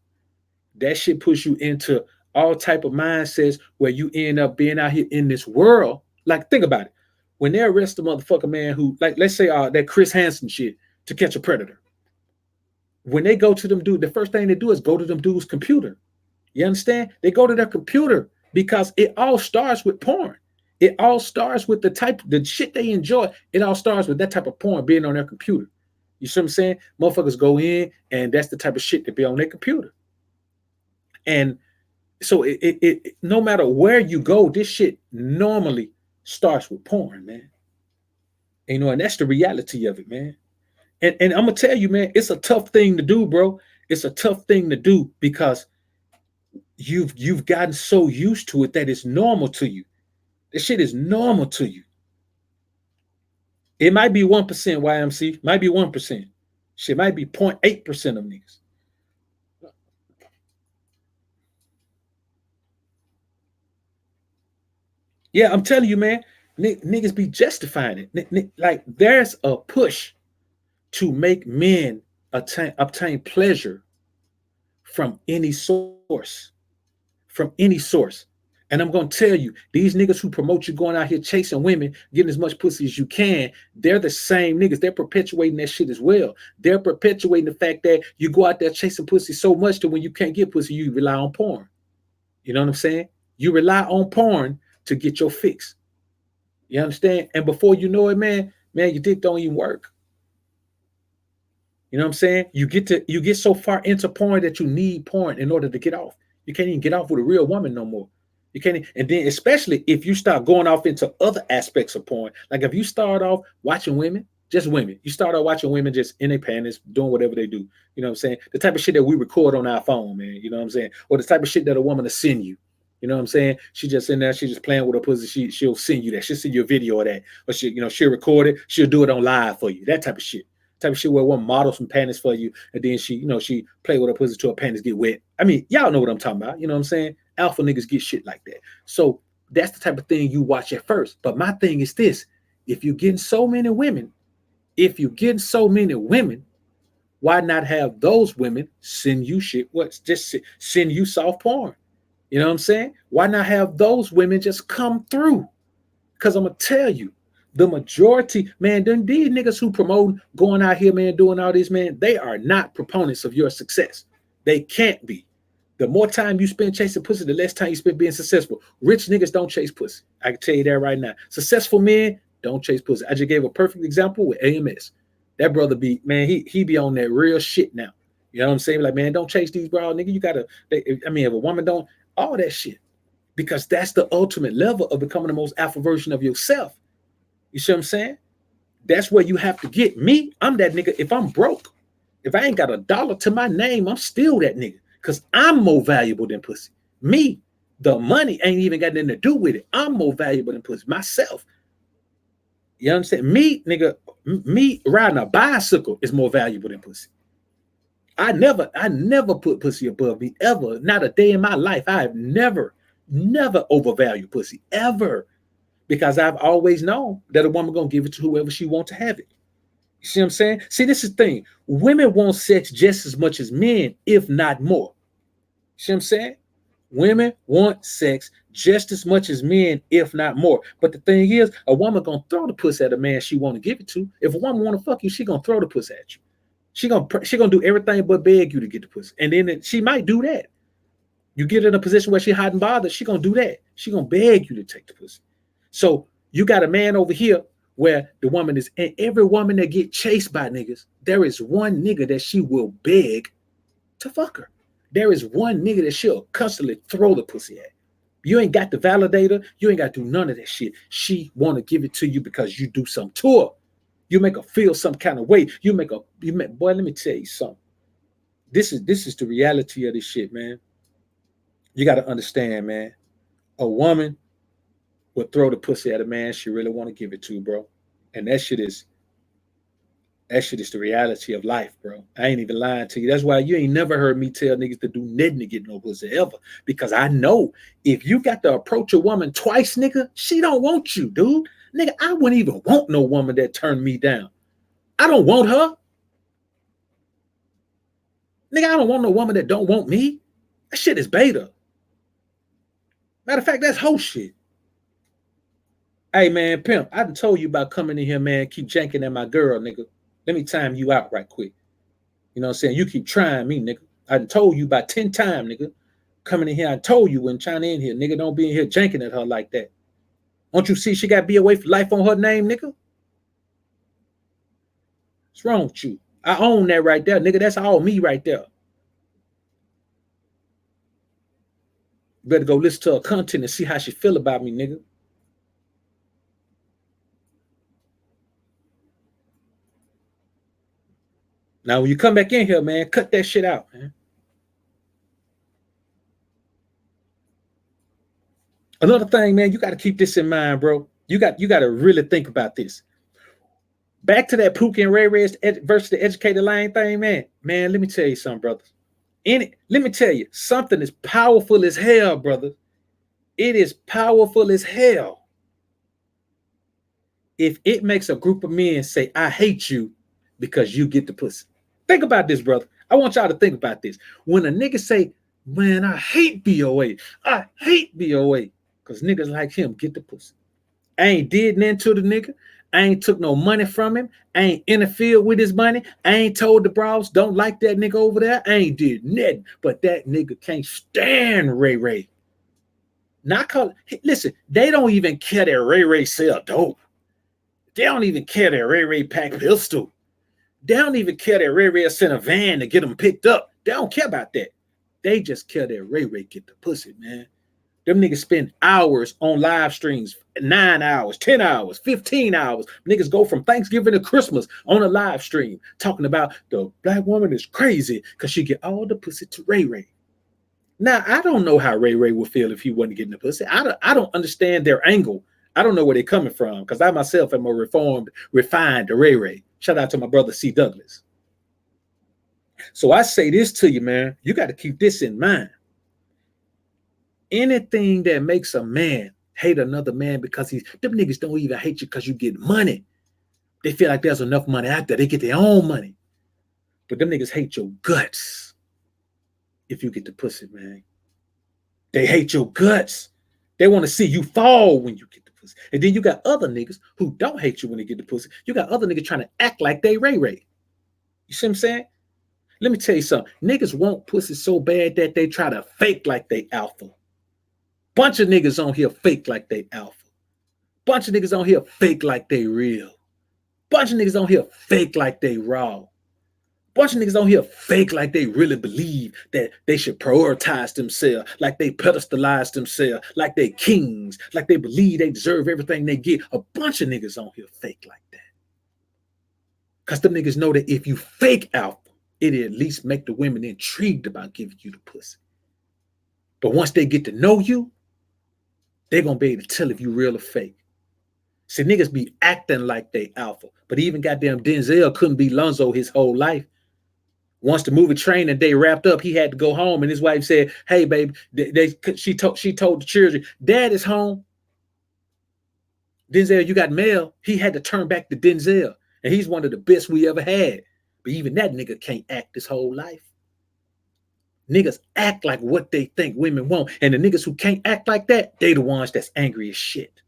That shit puts you into all type of mindsets where you end up being out here in this world. Like, think about it. When they arrest a motherfucker, man, who, like, let's say that Chris Hansen shit, To Catch a Predator. When they go to them dudes, the first thing they do is go to them dudes' computer. You understand? They go to their computer because it all starts with porn. It all starts with the shit they enjoy. It all starts with that type of porn being on their computer. You see what I'm saying? Motherfuckers go in, and that's the type of shit that be on their computer. And so it no matter where you go, this shit normally starts with porn, man. And, and that's the reality of it, man. And I'm gonna tell you, man, it's a tough thing to do, bro. It's a tough thing to do because you've gotten so used to it that it's normal to you. This shit is normal to you. It might be 1% YMC, might be 1%. Shit might be 0.8% of niggas. Yeah, I'm telling you, man, niggas be justifying it. Like, there's a push to make men obtain pleasure from any source. From any source. And I'm going to tell you, these niggas who promote you going out here chasing women, getting as much pussy as you can, they're the same niggas. They're perpetuating that shit as well. They're perpetuating the fact that you go out there chasing pussy so much that when you can't get pussy, you rely on porn. You know what I'm saying? You rely on porn to get your fix. You understand? And before you know it, man, your dick don't even work. You know what I'm saying? You get so far into porn that you need porn in order to get off. You can't even get off with a real woman no more. You can't, and then especially if you start going off into other aspects of porn. Like if you start off watching women, just women. You start off watching women just in their panties, doing whatever they do. You know what I'm saying? The type of shit that we record on our phone, man. You know what I'm saying? Or the type of shit that a woman will send you. You know what I'm saying? She just in there, she just playing with her pussy. She'll send you that. She'll send you a video of that. Or she'll record it. She'll do it on live for you. That type of shit. Type of shit where one model some panties for you, and then she play with her pussy till her panties get wet. I mean, y'all know what I'm talking about. You know what I'm saying? Alpha niggas get shit like that. So that's the type of thing you watch at first. But my thing is this: if you're getting so many women, why not have those women send you shit? Just send you soft porn? You know what I'm saying? Why not have those women just come through? Because I'm gonna tell you, the majority, man, these niggas who promote going out here, man, doing all this, man, they are not proponents of your success. They can't be. The more time you spend chasing pussy, the less time you spend being successful. Rich niggas don't chase pussy. I can tell you that right now. Successful men don't chase pussy. I just gave a perfect example with AMS. That brother be, man, he be on that real shit now. You know what I'm saying? Like, man, don't chase these bro, nigga. You gotta, if a woman don't, all that shit. Because that's the ultimate level of becoming the most alpha version of yourself. You see what I'm saying? That's where you have to get. Me, I'm that nigga. If I'm broke, if I ain't got $1 to my name, I'm still that nigga. Because I'm more valuable than pussy. Me, the money ain't even got nothing to do with it. I'm more valuable than pussy. Myself. You understand? Me, nigga, me riding a bicycle is more valuable than pussy. I never put pussy above me, ever. Not a day in my life. I have never overvalued pussy, ever. Because I've always known that a woman gonna give it to whoever she wants to have it. You see what I'm saying? See, this is the thing. Women want sex just as much as men, if not more. You see what I'm saying? Women want sex just as much as men, if not more. But the thing is, a woman gonna throw the pussy at a man she want to give it to. If a woman want to fuck you, she gonna throw the pussy at you. She gonna do everything but beg you to get the pussy, and then she might do that. You get in a position where she hot and bothered, she gonna do that. She gonna beg you to take the pussy. So you got a man over here where the woman is, and every woman that get chased by niggas, there is one nigga that she will beg to fuck her. There is one nigga that she'll constantly throw the pussy at. You ain't got the validator. You ain't got to do none of that shit. She want to give it to you because you do something to her. You make her feel some kind of way. Boy, let me tell you something. This is the reality of this shit, man. You got to understand, man. A woman will throw the pussy at a man she really want to give it to, bro. And that shit is the reality of life, bro. I ain't even lying to you. That's why you ain't never heard me tell niggas to do nothing to get no pussy ever. Because I know if you got to approach a woman twice, nigga, she don't want you, dude. Nigga, I wouldn't even want no woman that turned me down. I don't want her. Nigga, I don't want no woman that don't want me. That shit is beta. Matter of fact, that's whole shit. Hey, man, Pimp, I done told you about coming in here, man. Keep janking at my girl, nigga. Let me time you out right quick. You know what I'm saying? You keep trying me, nigga. I done told you about 10 times, nigga. Coming in here, I told you when trying in here, nigga, don't be in here janking at her like that. Don't you see she got BoA for life on her name, nigga? What's wrong with you? I own that right there, nigga. That's all me right there. You better go listen to her content and see how she feel about me, nigga. Now, when you come back in here, man, cut that shit out, man. Another thing, man, you got to keep this in mind, bro. You got to really think about this. Back to that Pookie and Ray Ray versus the educated line thing, man. Man, let me tell you something, brothers. Let me tell you, something is powerful as hell, brother. It is powerful as hell. If it makes a group of men say, I hate you because you get the pussy. Think about this, brother. I want y'all to think about this. When a nigga say, man, I hate BoA. I hate BoA. Because niggas like him get the pussy. I ain't did nothing to the nigga. I ain't took no money from him. I ain't interfered with his money. I ain't told the bros don't like that nigga over there. I ain't did nothing. But that nigga can't stand Ray Ray. Not call. Listen, they don't even care that Ray Ray sell dope. They don't even care that Ray Ray pack pistol. They don't even care that Ray Ray sent a van to get them picked up. They don't care about that. They just care that Ray Ray get the pussy, man. Them niggas spend hours on live streams, 9 hours, 10 hours, 15 hours. Niggas go from Thanksgiving to Christmas on a live stream talking about the black woman is crazy because she get all the pussy to Ray Ray. Now, I don't know how Ray Ray would feel if he wasn't getting the pussy. I don't understand their angle. I don't know where they're coming from because I myself am a reformed, refined Ray Ray. Shout out to my brother C. Douglas. So I say this to you, man. You got to keep this in mind. Anything that makes a man hate another man because them niggas don't even hate you because you get money. They feel like there's enough money out there. They get their own money. But them niggas hate your guts if you get the pussy, man. They hate your guts. They want to see you fall when you get the pussy. And then you got other niggas who don't hate you when they get the pussy. You got other niggas trying to act like they Ray Ray. You see what I'm saying? Let me tell you something. Niggas want pussy so bad that they try to fake like they alpha. Bunch of niggas on here fake like they alpha. Bunch of niggas on here fake like they real. Bunch of niggas on here fake like they raw. Bunch of niggas on here fake like they really believe that they should prioritize themselves, like they pedestalize themselves, like they kings, like they believe they deserve everything they get. A bunch of niggas on here fake like that. Because the niggas know that if you fake alpha, it'll at least make the women intrigued about giving you the pussy. But once they get to know you, they're going to be able to tell if you real or fake. See, niggas be acting like they alpha. But even goddamn Denzel couldn't be Lonzo his whole life. Once the movie Training Day wrapped up, he had to go home. And his wife said, hey, babe, she told the children, Dad is home. Denzel, you got mail. He had to turn back to Denzel. And he's one of the best we ever had. But even that nigga can't act his whole life. Niggas act like what they think women want. And the niggas who can't act like that, they the ones that's angry as shit.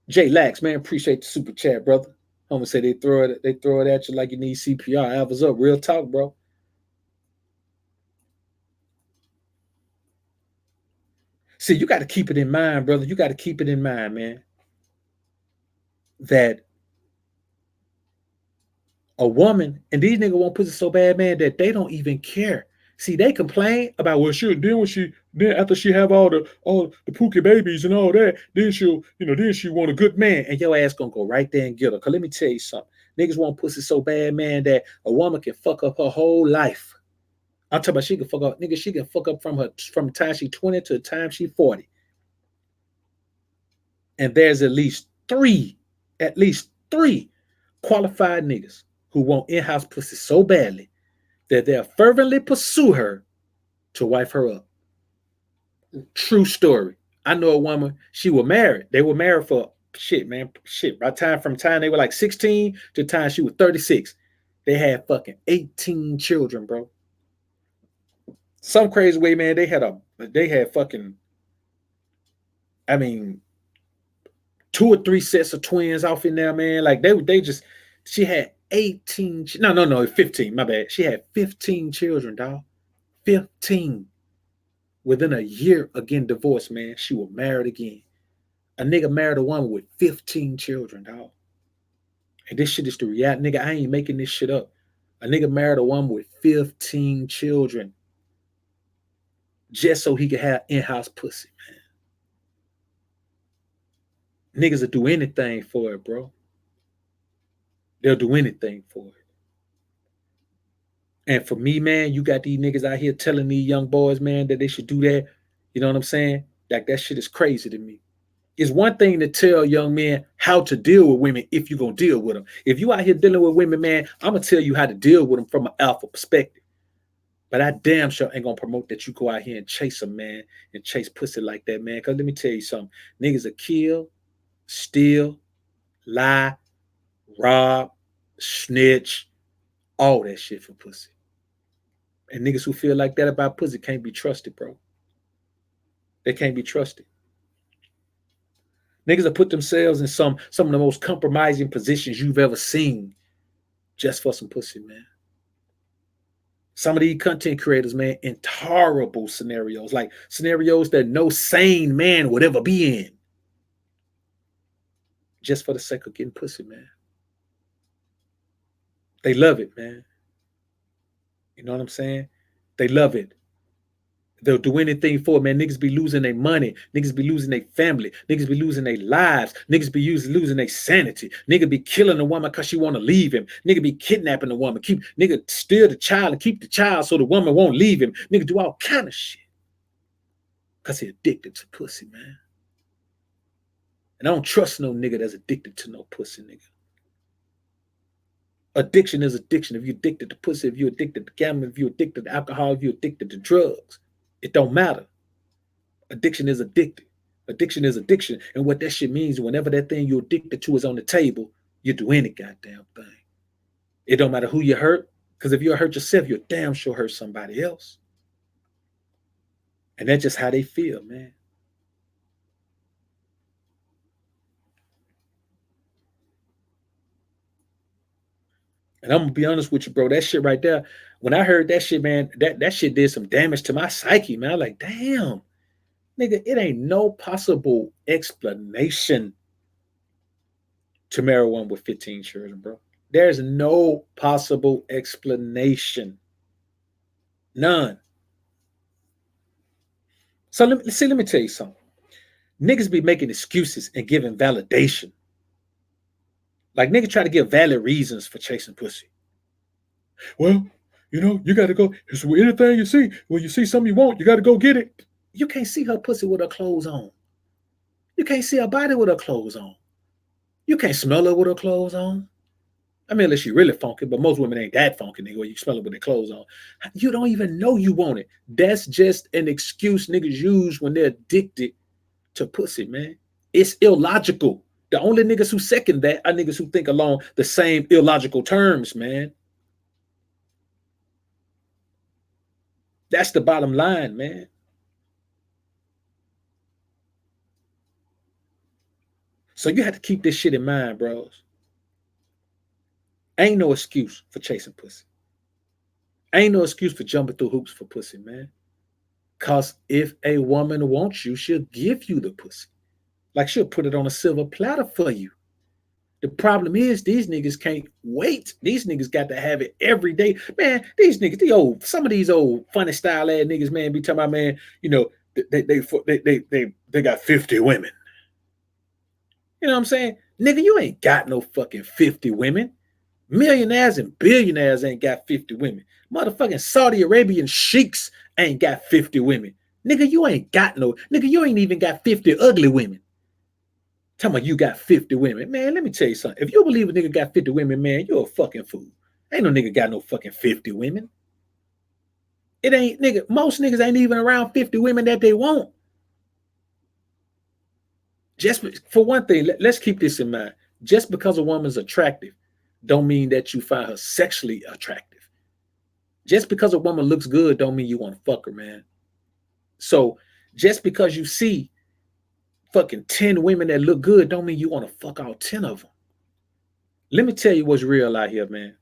Jay Lax, man, appreciate the super chat, brother. Homie say they throw it at you like you need CPR. Alpha's up. Real talk, bro. See, you got to keep it in mind, brother. You got to keep it in mind, man, that a woman, and these niggas want pussy so bad, man, that they don't even care. See, they complain about what she'll do when then after she have all the pookie babies and all that, then then she want a good man, and your ass gonna go right there and get her. Cause let me tell you something, niggas want pussy so bad, man, that a woman can fuck up her whole life. I'm talking about she can fuck up, nigga. She can fuck up from the time she 20 to the time she 40, and there's at least three qualified niggas who want in-house pussy so badly that they'll fervently pursue her to wife her up. True story. I know a woman, she was married. They were married for shit, man. Shit. From time they were like 16 to the time she was 36. They had fucking 18 children, bro. Some crazy way, man. They had fucking, I mean, 2 or 3 sets of twins off in there, man. Like she had 18, no, 15, my bad. She had 15 children, dog. 15. Within a year of getting divorced, man, she was married again. A nigga married a woman with 15 children, dog. And this shit is the reality. Nigga, I ain't making this shit up. A nigga married a woman with 15 children just so he could have in-house pussy, man. Niggas will do anything for it, bro. They'll do anything for it. And for me, man, you got these niggas out here telling these young boys, man, that they should do that. You know what I'm saying? Like, that shit is crazy to me. It's one thing to tell young men how to deal with women if you're going to deal with them. If you out here dealing with women, man, I'm going to tell you how to deal with them from an alpha perspective. But I damn sure ain't going to promote that you go out here and chase them, man, and chase pussy like that, man. Because let me tell you something. Niggas will kill, steal, lie, rob, snitch, all that shit for pussy. And niggas who feel like that about pussy can't be trusted, bro. They can't be trusted. Niggas have put themselves in some of the most compromising positions you've ever seen just for some pussy, man. Some of these content creators, man, in horrible scenarios, like scenarios that no sane man would ever be in, just for the sake of getting pussy, man. They love it, man. You know what I'm saying? They love it. They'll do anything for it, man. Niggas be losing their money. Niggas be losing their family. Niggas be losing their lives. Niggas be losing their sanity. Nigga be killing a woman because she want to leave him. Nigga be kidnapping a woman. Nigga steal the child and keep the child so the woman won't leave him. Nigga do all kind of shit because he addicted to pussy, man. And I don't trust no nigga that's addicted to no pussy, nigga. Addiction is addiction. If you're addicted to pussy, if you're addicted to gambling, if you're addicted to alcohol, if you're addicted to drugs, it don't matter. Addiction is addicted. Addiction is addiction. And what that shit means, whenever that thing you're addicted to is on the table, you do any goddamn thing. It don't matter who you hurt, because if you hurt yourself, you're damn sure hurt somebody else. And that's just how they feel, man. And I'm gonna be honest with you, bro. That shit right there, when I heard that shit, man, that shit did some damage to my psyche, man. I'm like, damn, nigga, it ain't no possible explanation to marry one with 15 children, bro. There's no possible explanation. None. So let me tell you something. Niggas be making excuses and giving validation. Like niggas try to give valid reasons for chasing pussy. Well, you got to go. It's anything you see. When you see something you want, you got to go get it. You can't see her pussy with her clothes on. You can't see her body with her clothes on. You can't smell her with her clothes on. I mean, unless she really funky, but most women ain't that funky, nigga, where you smell it with their clothes on. You don't even know you want it. That's just an excuse niggas use when they're addicted to pussy, man. It's illogical. The only niggas who second that are niggas who think along the same illogical terms, man. That's the bottom line, man. So you have to keep this shit in mind, bros. Ain't no excuse for chasing pussy. Ain't no excuse for jumping through hoops for pussy, man. Cause if a woman wants you, she'll give you the pussy. Like she'll put it on a silver platter for you. The problem is these niggas can't wait. These niggas got to have it every day. Man, these niggas, some of these old funny style ass niggas, man, be talking about, man, they got 50 women. You know what I'm saying? Nigga, you ain't got no fucking 50 women. Millionaires and billionaires ain't got 50 women. Motherfucking Saudi Arabian sheiks ain't got 50 women. Nigga, you ain't got no. Nigga, you ain't even got 50 ugly women. Talking about you got 50 women. Man, let me tell you something. If you believe a nigga got 50 women, man, you're a fucking fool. Ain't no nigga got no fucking 50 women. It ain't, nigga, most niggas ain't even around 50 women that they want. Just for one thing, let's keep this in mind. Just because a woman's attractive don't mean that you find her sexually attractive. Just because a woman looks good don't mean you want to fuck her, man. So just because you see fucking 10 women that look good don't mean you want to fuck all 10 of them. Let me tell you what's real out here, man.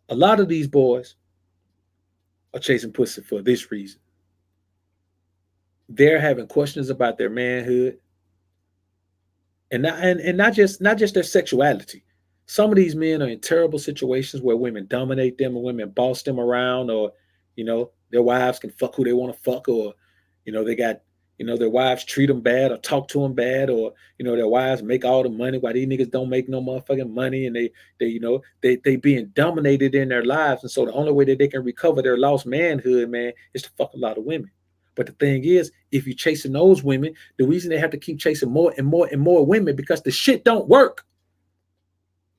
A lot of these boys are chasing pussy for this reason. They're having questions about their manhood and not just their sexuality. Some of these men are in terrible situations where women dominate them and women boss them around, or, their wives can fuck who they want to fuck, or, they got, their wives treat them bad or talk to them bad, or, their wives make all the money while these niggas don't make no motherfucking money, and they being dominated in their lives. And so the only way that they can recover their lost manhood, man, is to fuck a lot of women. But the thing is, if you're chasing those women, the reason they have to keep chasing more and more and more women, because the shit don't work.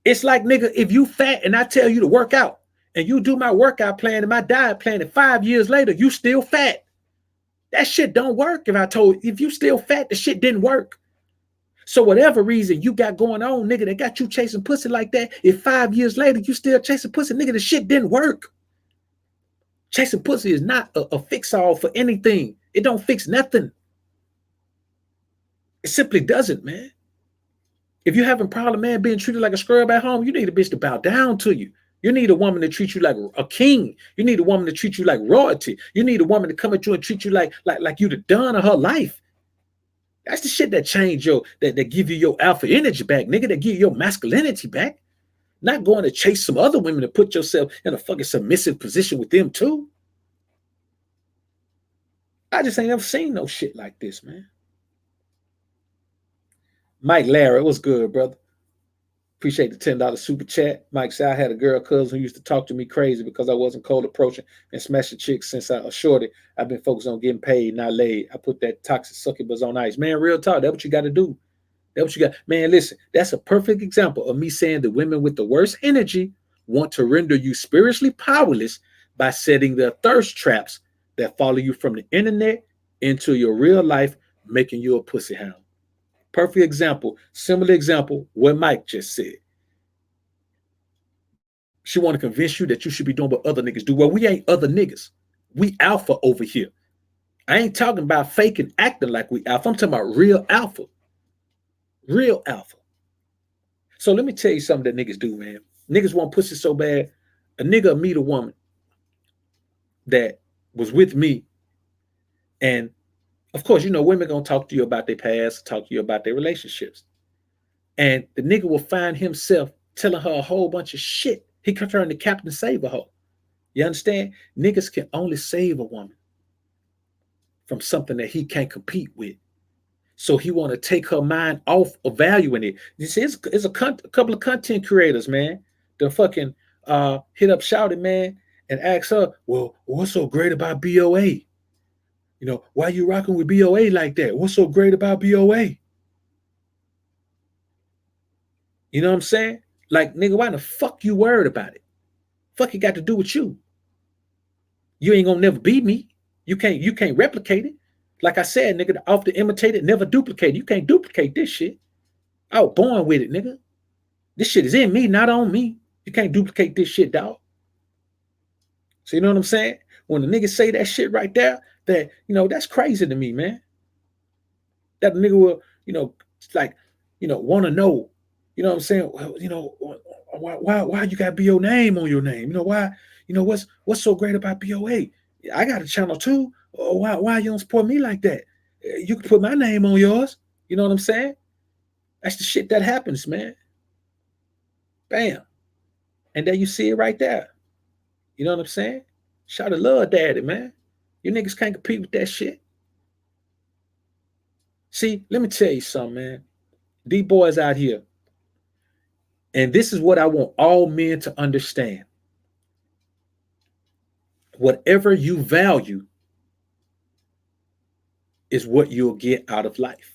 It's like, nigga, if you fat and I tell you to work out and you do my workout plan and my diet plan, and 5 years later, you still fat. That shit don't work. If you still fat, the shit didn't work. So whatever reason you got going on, nigga, that got you chasing pussy like that, if 5 years later you still chasing pussy, nigga, the shit didn't work. Chasing pussy is not a fix-all for anything. It don't fix nothing. It simply doesn't, man. If you're having a problem, man, being treated like a scrub at home, you need a bitch to bow down to you. You need a woman to treat you like a king. You need a woman to treat you like royalty. You need a woman to come at you and treat you like you the done of her life. That's the shit that change that give you your alpha energy back, nigga, that give you your masculinity back. Not going to chase some other women to put yourself in a fucking submissive position with them too. I just ain't never seen no shit like this, man. Mike Larry, what's good, brother? Appreciate the $10 super chat. Mike said, I had a girl cousin who used to talk to me crazy because I wasn't cold approaching and smashing chicks since I was shorty. I've been focused on getting paid, not laid. I put that toxic succubus on ice. Man, real talk. That's what you got to do. That's what you got. Man, listen, that's a perfect example of me saying the women with the worst energy want to render you spiritually powerless by setting their thirst traps that follow you from the internet into your real life, making you a pussy hound. Perfect example, similar example, what Mike just said. She want to convince you that you should be doing what other niggas do. Well, we ain't other niggas. We alpha over here. I ain't talking about fake and acting like we alpha. I'm talking about real alpha. Real alpha. So let me tell you something that niggas do, man. Niggas want pussy so bad. A nigga meet a woman that was with me, and of course, women gonna talk to you about their past, talk to you about their relationships. And the nigga will find himself telling her a whole bunch of shit. He can turn to Captain Save-A-Hoe. You understand? Niggas can only save a woman from something that he can't compete with. So he want to take her mind off of valuing it. You see, it's a couple of content creators, man. The fucking hit up Shouty, man, and ask her, well, what's so great about BoA? Why you rocking with BoA like that? What's so great about BoA? You know what I'm saying? Like, nigga, why the fuck you worried about it? Fuck it got to do with you. You ain't gonna never be me. You can't replicate it. Like I said, nigga, off the imitate it, never duplicate it. You can't duplicate this shit. I was born with it, nigga. This shit is in me, not on me. You can't duplicate this shit, dog. So you know what I'm saying? When the niggas say that shit right there, that that's crazy to me, man. That nigga will, like, want to know, what I'm saying? Well, why you got BO name on your name? Why? What's so great about BOA? I got a channel too. Or why you don't support me like that? You can put my name on yours. You know what I'm saying? That's the shit that happens, man. Bam. And there you see it right there. You know what I'm saying? Shout to love daddy, man. You niggas can't compete with that shit. See, let me tell you something, man. These boys out here, and this is what I want all men to understand. Whatever you value is what you'll get out of life.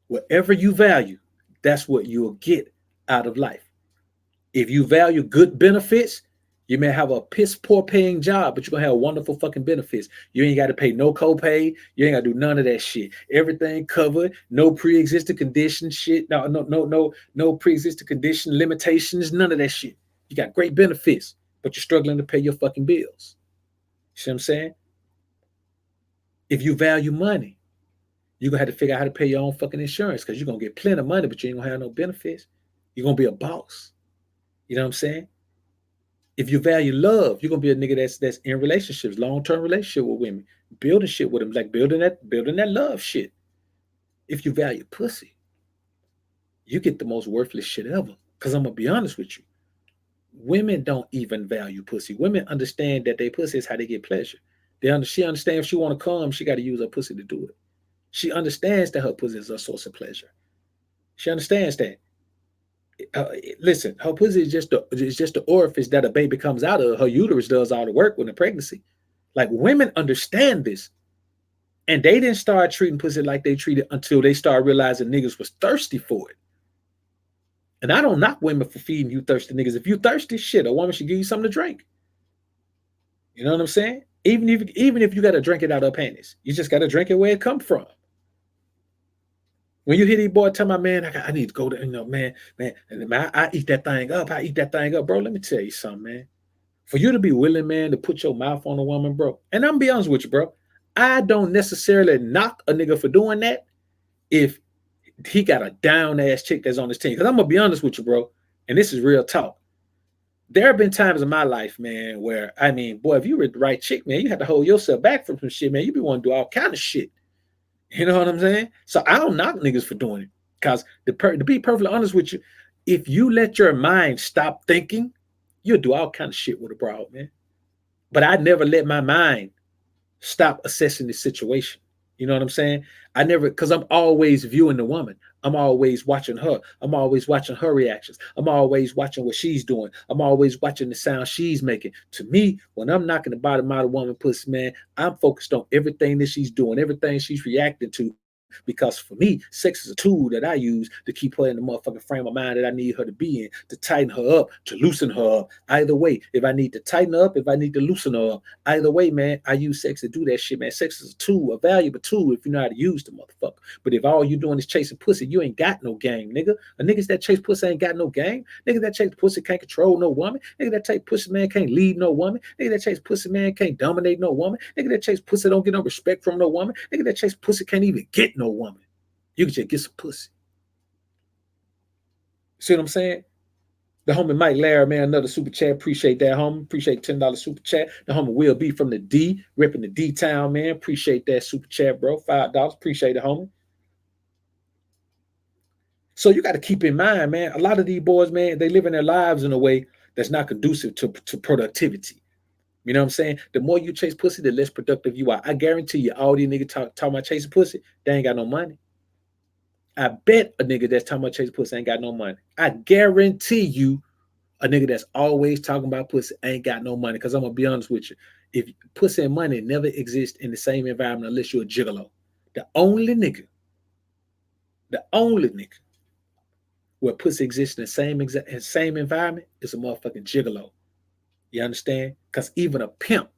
Whatever you value, that's what you'll get out of life. If you value good benefits, you may have a piss poor paying job, but you're gonna have wonderful fucking benefits. You ain't got to pay no copay. You ain't gotta do none of that shit. Everything covered, no pre-existing condition shit. No pre-existing condition limitations, none of that shit. You got great benefits, but you're struggling to pay your fucking bills. You see what I'm saying? If you value money, you're gonna have to figure out how to pay your own fucking insurance because you're gonna get plenty of money, but you ain't gonna have no benefits. You're gonna be a boss. You know what I'm saying? If you value love, you're gonna be a nigga that's in relationships, long-term relationship with women, building shit with them, like building that love shit. If you value pussy, you get the most worthless shit ever. Cause I'm gonna be honest with you. Women don't even value pussy. Women understand that they pussy is how they get pleasure. She understands if she want to come, she got to use her pussy to do it. She understands that her pussy is a source of pleasure. She understands that. Uh, Listen, her pussy is just the orifice that a baby comes out of. Her uterus does all the work when the pregnancy. Like women understand this, and they didn't start treating pussy like they treated until they started realizing niggas was thirsty for it. And I don't knock women for feeding you thirsty niggas. If you thirsty, shit, a woman should give you something to drink. You know what I'm saying? Even if you got to drink it out of her panties, you just got to drink it where it come from. When you hear these boys tell my man, I need to go to, man, and man, I eat that thing up. I eat that thing up, bro. Let me tell you something, man. For you to be willing, man, to put your mouth on a woman, bro. And I'm gonna be honest with you, bro. I don't necessarily knock a nigga for doing that if he got a down ass chick that's on his team. Because I'm gonna be honest with you, bro. And this is real talk. There have been times in my life, man, where boy, if you were the right chick, man, you have to hold yourself back from some shit, man. You be wanting to do all kind of shit. You know what I'm saying? So I don't knock niggas for doing it. Because to be perfectly honest with you, if you let your mind stop thinking, you'll do all kind of shit with a broad, man. But I never let my mind stop assessing the situation. You know what I'm saying? I never, because I'm always viewing the woman. I'm always watching her. I'm always watching her reactions. I'm always watching what she's doing. I'm always watching the sound she's making. To me, when I'm knocking the bottom out of woman pussy, man, I'm focused on everything that she's doing, everything she's reacting to. Because for me, sex is a tool that I use to keep her in the motherfucking frame of mind that I need her to be in, to tighten her up, to loosen her up. Either way, if I need to tighten her up, if I need to loosen her up, either way, man, I use sex to do that shit, man. Sex is a tool, a valuable tool if you know how to use the motherfucker. But if all you doing is chasing pussy, you ain't got no game, nigga. A niggas that chase pussy ain't got no game. Niggas that chase pussy can't control no woman. Nigga that chase pussy, man, can't lead no woman. Nigga that chase pussy, man, can't dominate no woman. Nigga that chase pussy don't get no respect from no woman. Nigga that chase pussy can't even get no woman. You can just get some pussy. See what I'm saying? The homie Mike Larry, man, another super chat. Appreciate that, homie. Appreciate $10 super chat. The homie Will B from the D, ripping the D town, man. Appreciate that super chat, bro. $5. Appreciate it, homie. So you got to keep in mind, man, a lot of these boys, man, they living their lives in a way that's not conducive to productivity. You know what I'm saying? The more you chase pussy, the less productive you are. I guarantee you, all these niggas talk about chasing pussy, they ain't got no money. I bet a nigga that's talking about chasing pussy ain't got no money. I guarantee you a nigga that's always talking about pussy ain't got no money. Because I'm going to be honest with you. If pussy and money never exist in the same environment unless you're a gigolo. The only nigga where pussy exists in the same environment is a motherfucking gigolo. You understand? Because even a pimp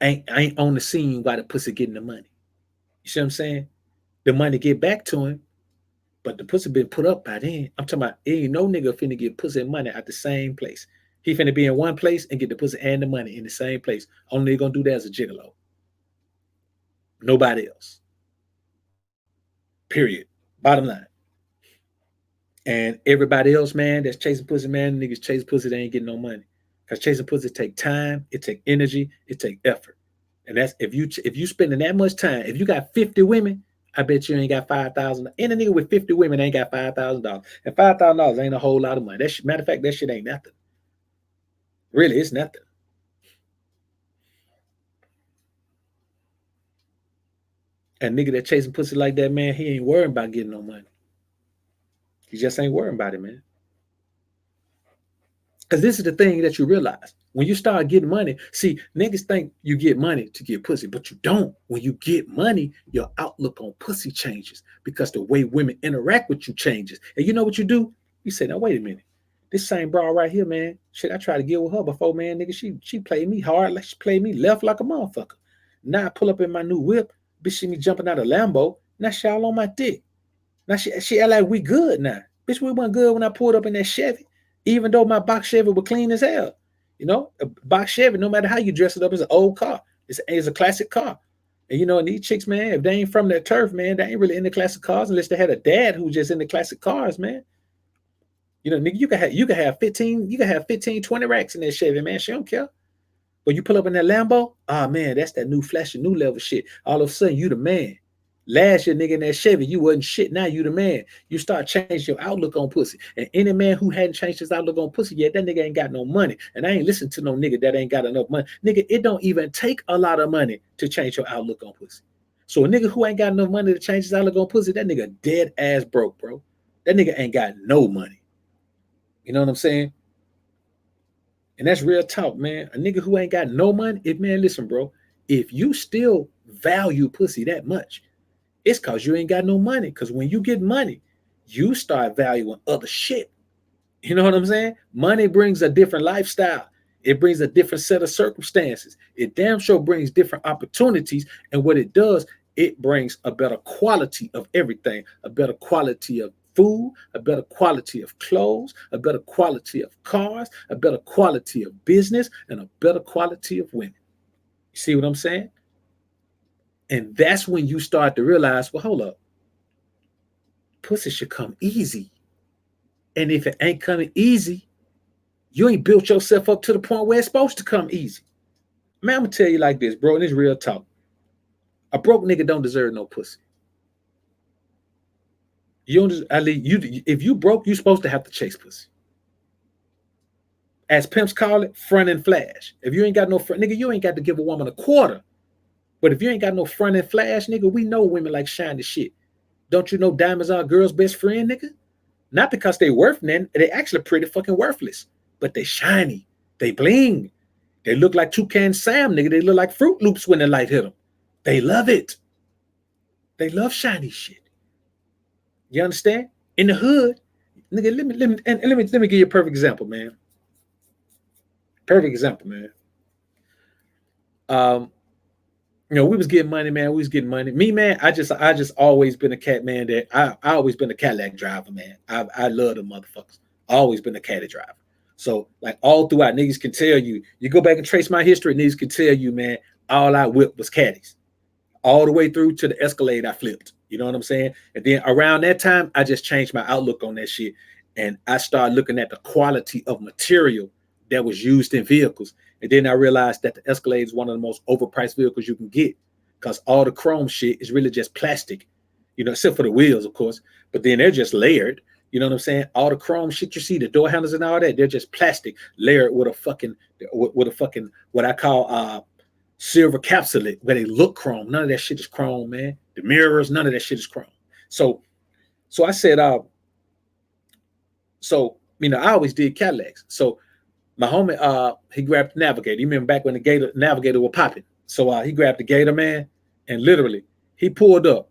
ain't on the scene while the pussy getting the money. You see what I'm saying? The money get back to him, but the pussy been put up by then. I'm talking about ain't no nigga finna get pussy and money at the same place. He finna be in one place and get the pussy and the money in the same place. Only gonna do that as a gigolo. Nobody else. Period. Bottom line. And everybody else, man, that's chasing pussy, man, niggas chase pussy, they ain't getting no money. Because chasing pussy take time, it take energy, it take effort. And that's if you spending that much time, if you got 50 women, I bet you ain't got 5,000. Any nigga with 50 women ain't got $5,000. And $5,000 ain't a whole lot of money. Matter of fact, that shit ain't nothing. Really, it's nothing. A nigga that chasing pussy like that, man, he ain't worrying about getting no money. He just ain't worrying about it, man. Because this is the thing that you realize. When you start getting money, see, niggas think you get money to get pussy, but you don't. When you get money, your outlook on pussy changes because the way women interact with you changes. And you know what you do? You say, now, wait a minute. This same bra right here, man, shit, I tried to get with her before, man, nigga. She played me hard, like she played me left like a motherfucker. Now I pull up in my new whip, bitch, see me jumping out of Lambo. Now she all on my dick. Now she act like we good now. Bitch, we wasn't good when I pulled up in that Chevy. Even though my box Chevy was clean as hell. You know, a box Chevy, no matter how you dress it up, it's an old car. It's a classic car. And you know, and these chicks, man, if they ain't from that turf, man, they ain't really into classic cars unless they had a dad who just into classic cars, man. You know, nigga, you can have 15, 20 racks in that Chevy, man. She don't care. But you pull up in that Lambo, ah man, that's that new flashy, new level shit. All of a sudden, you the man. Last year, nigga, in that Chevy, you wasn't shit. Now you the man. You start changing your outlook on pussy. And any man who hadn't changed his outlook on pussy yet, that nigga ain't got no money. And I ain't listen to no nigga that ain't got enough money. Nigga, it don't even take a lot of money to change your outlook on pussy. So a nigga who ain't got enough money to change his outlook on pussy, that nigga dead ass broke, bro. That nigga ain't got no money. You know what I'm saying? And that's real talk, man. A nigga who ain't got no money, listen, bro, if you still value pussy that much, it's because you ain't got no money. Because when you get money, you start valuing other shit. You know what I'm saying? Money brings a different lifestyle. It brings a different set of circumstances. It damn sure brings different opportunities. And what it does, it brings a better quality of everything, a better quality of food, a better quality of clothes, a better quality of cars, a better quality of business, and a better quality of women. You see what I'm saying? And that's when you start to realize, well, hold up. Pussy should come easy. And if it ain't coming easy, you ain't built yourself up to the point where it's supposed to come easy. Man, I'm going to tell you like this, bro, and it's real talk. A broke nigga don't deserve no pussy. You don't. If you broke, you supposed to have to chase pussy. As pimps call it, front and flash. If you ain't got no front, nigga, you ain't got to give a woman a quarter. But if you ain't got no front and flash, nigga, we know women like shiny shit. Don't you know diamonds are a girl's best friend, nigga? Not because they worth nothing. They actually pretty fucking worthless. But they shiny. They bling. They look like Toucan Sam, nigga. They look like Fruit Loops when the light hit them. They love it. They love shiny shit. You understand? In the hood, nigga, let me give you a perfect example, man. Perfect example, man. You know, we was getting money, man. We was getting money. Me, man, I just always been a cat, man. That I always been a Cadillac driver, man. I love the motherfuckers. Always been a caddy driver. So like all throughout, niggas can tell you. You go back and trace my history, niggas can tell you, man. All I whipped was caddies, all the way through to the Escalade I flipped. You know what I'm saying? And then around that time, I just changed my outlook on that shit, and I started looking at the quality of material that was used in vehicles. And then I realized that the Escalade is one of the most overpriced vehicles you can get because all the chrome shit is really just plastic, you know, except for the wheels, of course. But then they're just layered. You know what I'm saying? All the chrome shit you see, the door handles and all that, they're just plastic layered with a fucking what I call silver capsulate where they look chrome. None of that shit is chrome, man. The mirrors, none of that shit is chrome. So I said, you know, I always did Cadillacs. So my homie, he grabbed the Navigator. You remember back when the Navigator was popping. So he grabbed the Gator, man, and literally he pulled up.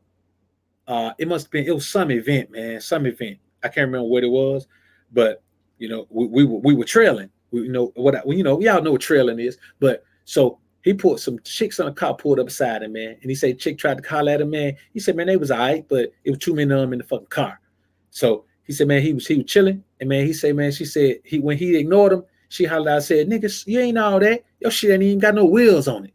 It was some event, man, some event. I can't remember what it was, but you know, we were trailing. We all know what trailing is. But so He put some chicks on a car pulled up beside him, man. And he said chick tried to holler at him, man. He said, man, they was all right, but it was too many of them in the fucking car. So he said, man, he was chilling. And man, he said, man, she said when he ignored him, she hollered out, said, niggas, you ain't all that. Your shit ain't even got no wheels on it.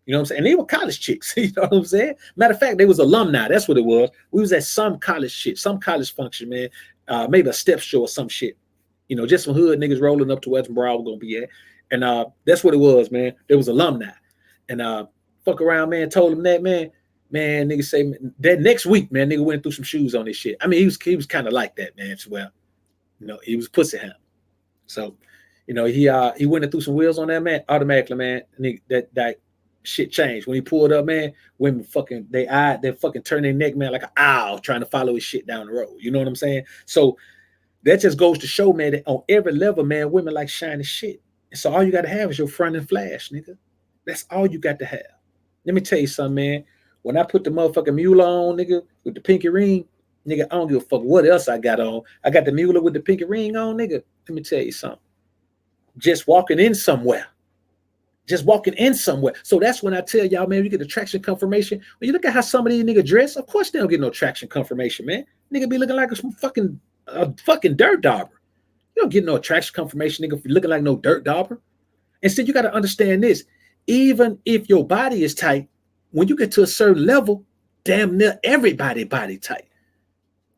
You know what I'm saying? And they were college chicks. You know what I'm saying? Matter of fact, they was alumni. That's what it was. We was at some college shit, some college function, man. Maybe a step show or some shit. You know, just some hood niggas rolling up to Western Broad we're gonna be at. And that's what it was, man. There was alumni. And fuck around, man, told him that, man. Man, nigga say that next week, man, nigga went through some shoes on this shit. I mean, he was kind of like that, man. As well, you know, he was pussy ham. So, you know, he went through some wheels on that, man. Automatically, man, nigga, that shit changed. When he pulled up, man, women fucking they fucking turn their neck, man, like an owl trying to follow his shit down the road. You know what I'm saying? So that just goes to show, man, that on every level, man, women like shiny shit. And so all you got to have is your front and flash, nigga. That's all you got to have. Let me tell you something, man. When I put the motherfucking mule on, nigga, with the pinky ring, nigga, I don't give a fuck what else I got on. I got the mule with the pinky ring on, nigga. Let me tell you something. Just walking in somewhere. So that's when I tell y'all, man, you get the traction confirmation. When you look at how some of these niggas dress, of course they don't get no traction confirmation, man. Nigga be looking like a fucking dirt dauber. You don't get no traction confirmation, nigga, looking like no dirt dauber. Instead, you got to understand this. Even if your body is tight, when you get to a certain level, damn near everybody body tight.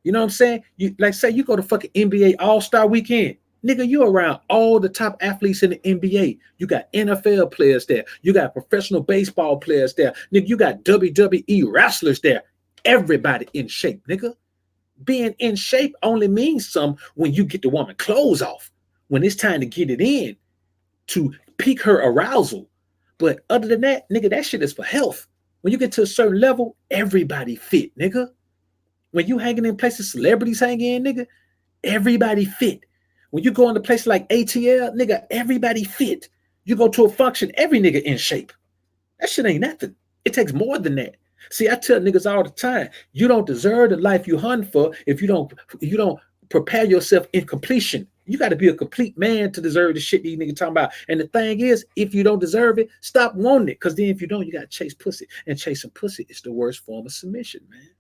You know what I'm saying? You like say you go to fucking NBA All-Star weekend. Nigga, you around all the top athletes in the NBA. You got NFL players there. You got professional baseball players there. Nigga, you got WWE wrestlers there. Everybody in shape, nigga. Being in shape only means something when you get the woman clothes off. When it's time to get it in to pique her arousal. But other than that, nigga, that shit is for health. When you get to a certain level, everybody fit, nigga. When you hanging in places celebrities hang in, nigga, everybody fit. When you go into places like ATL, nigga, everybody fit. You go to a function, every nigga in shape. That shit ain't nothing. It takes more than that. See, I tell niggas all the time, you don't deserve the life you hunt for if you don't prepare yourself in completion. You got to be a complete man to deserve the shit these niggas talking about. And the thing is, if you don't deserve it, stop wanting it. Because then if you don't, you got to chase pussy. And chasing pussy is the worst form of submission, man.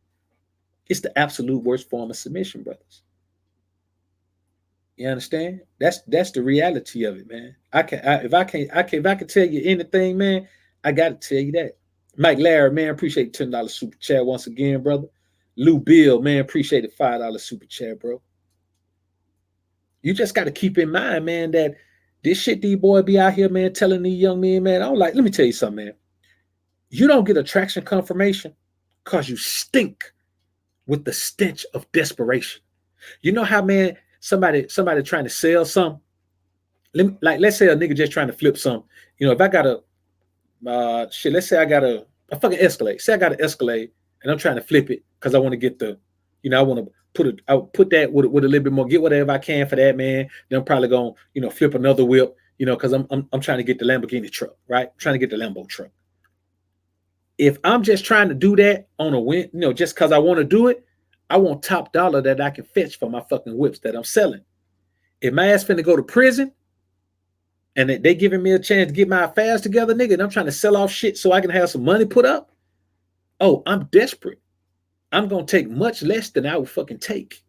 It's the absolute worst form of submission, brothers. You understand? That's the reality of it, man. If I can tell you anything, man, I got to tell you that. Mike Larry, man, appreciate $10 super chat once again, brother. Lou Bill, man, appreciate the $5 super chat, bro. You just got to keep in mind, man, that this shit these boys be out here, man, telling these young men, man, let me tell you something, man. You don't get attraction confirmation because you stink with the stench of desperation. You know how, man, somebody trying to sell something? Let's say a nigga just trying to flip something. You know, if I got let's say I got a fucking Escalade. Say I got an Escalade and I'm trying to flip it because I want to get the, I want to put that with a little bit more, get whatever I can for that, man. Then I'm probably gonna, flip another whip, because I'm trying to get the Lamborghini truck, right? I'm trying to get the Lambo truck. If I'm just trying to do that on a win, just because I want to do it, I want top dollar that I can fetch for my fucking whips that I'm selling. If my ass finna go to prison and they giving me a chance to get my affairs together, nigga, and I'm trying to sell off shit so I can have some money put up, oh, I'm desperate. I'm going to take much less than I would fucking take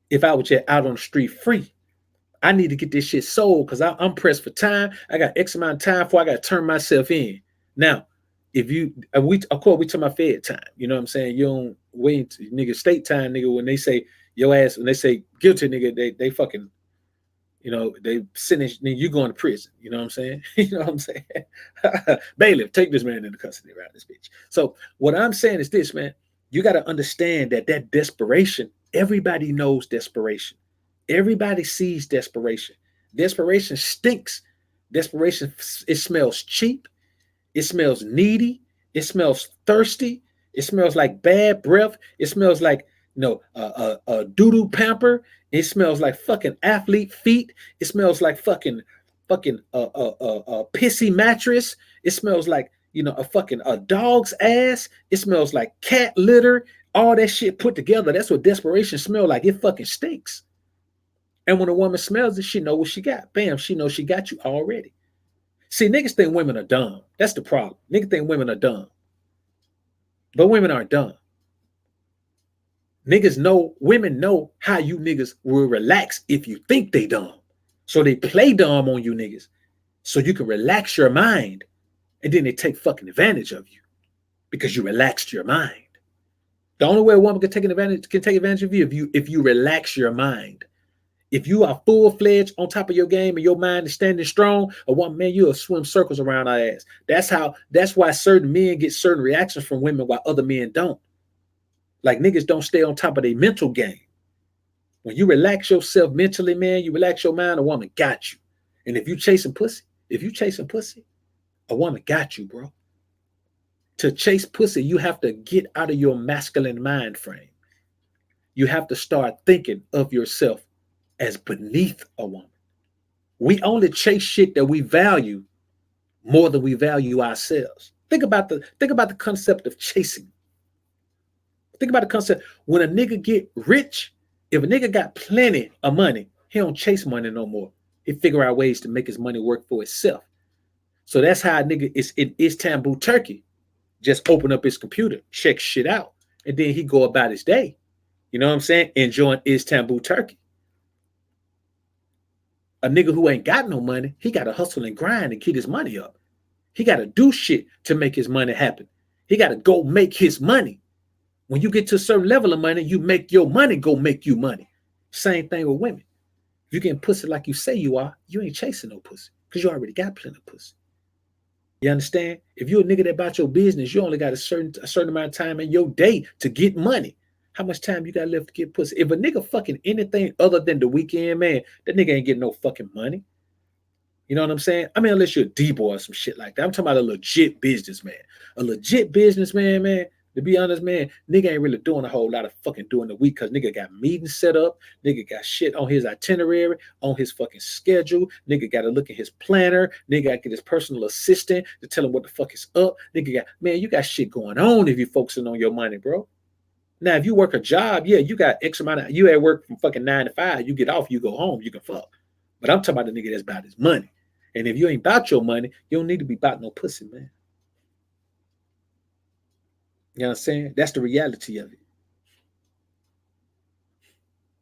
if I was just out on the street free. I need to get this shit sold because I'm pressed for time. I got X amount of time before I got to turn myself in. Now, if you, of course, we talk about Fed time. You know what I'm saying? You don't wait, nigga, state time, nigga, when they say your ass, when they say guilty, nigga, they fucking, they sentence, then you going to prison. You know what I'm saying? You know what I'm saying? Bailiff, take this man into custody around this bitch. So what I'm saying is this, man. You got to understand that desperation, everybody knows desperation. Everybody sees desperation. Desperation stinks. Desperation, it smells cheap. It smells needy. It smells thirsty. It smells like bad breath. It smells like, a doo-doo pamper. It smells like fucking athlete feet. It smells like fucking pissy mattress. It smells like, a dog's ass. It smells like cat litter. All that shit put together. That's what desperation smells like. It fucking stinks. And when a woman smells it, she know what she got. Bam, she knows she got you already. See, niggas think women are dumb. That's the problem. Niggas think women are dumb. But women aren't dumb. Women know how you niggas will relax if you think they dumb. So they play dumb on you niggas so you can relax your mind, and then they take fucking advantage of you because you relaxed your mind. The only way a woman can take advantage of you if you relax your mind. If you are full-fledged on top of your game and your mind is standing strong, a woman, man, you'll swim circles around our ass. That's why certain men get certain reactions from women while other men don't. Like niggas don't stay on top of their mental game. When you relax yourself mentally, man, you relax your mind, a woman got you. And if you chasing pussy, a woman got you, bro. To chase pussy, you have to get out of your masculine mind frame. You have to start thinking of yourself as beneath a woman. We only chase shit that we value more than we value ourselves. Think about the concept of chasing. Think about the concept. When a nigga get rich, if a nigga got plenty of money, he don't chase money no more. He figure out ways to make his money work for itself. So that's how a nigga is in Istanbul, Turkey. Just open up his computer, check shit out, and then he go about his day. You know what I'm saying? Enjoying Istanbul, Turkey. A nigga who ain't got no money, he got to hustle and grind and get his money up. He got to do shit to make his money happen. He got to go make his money. When you get to a certain level of money, you make your money go make you money. Same thing with women. If you getting pussy like you say you are, you ain't chasing no pussy because you already got plenty of pussy. You understand? If you're a nigga that about your business, you only got a certain amount of time in your day to get money. How much time you got left to get pussy? If a nigga fucking anything other than the weekend, man, that nigga ain't getting no fucking money. You know what I'm saying? I mean, unless you're a D-boy or some shit like that. I'm talking about a legit businessman. A legit businessman, man, to be honest, man, nigga ain't really doing a whole lot of fucking during the week because nigga got meetings set up. Nigga got shit on his itinerary, on his fucking schedule. Nigga got to look at his planner. Nigga got to get his personal assistant to tell him what the fuck is up. Nigga got, man, you got shit going on if you're focusing on your money, bro. Now, if you work a job, yeah, you got X amount of, you at work from fucking 9 to 5, you get off, you go home, you can fuck. But I'm talking about the nigga that's about his money. And if you ain't about your money, you don't need to be about no pussy, man. You know what I'm saying? That's the reality of it.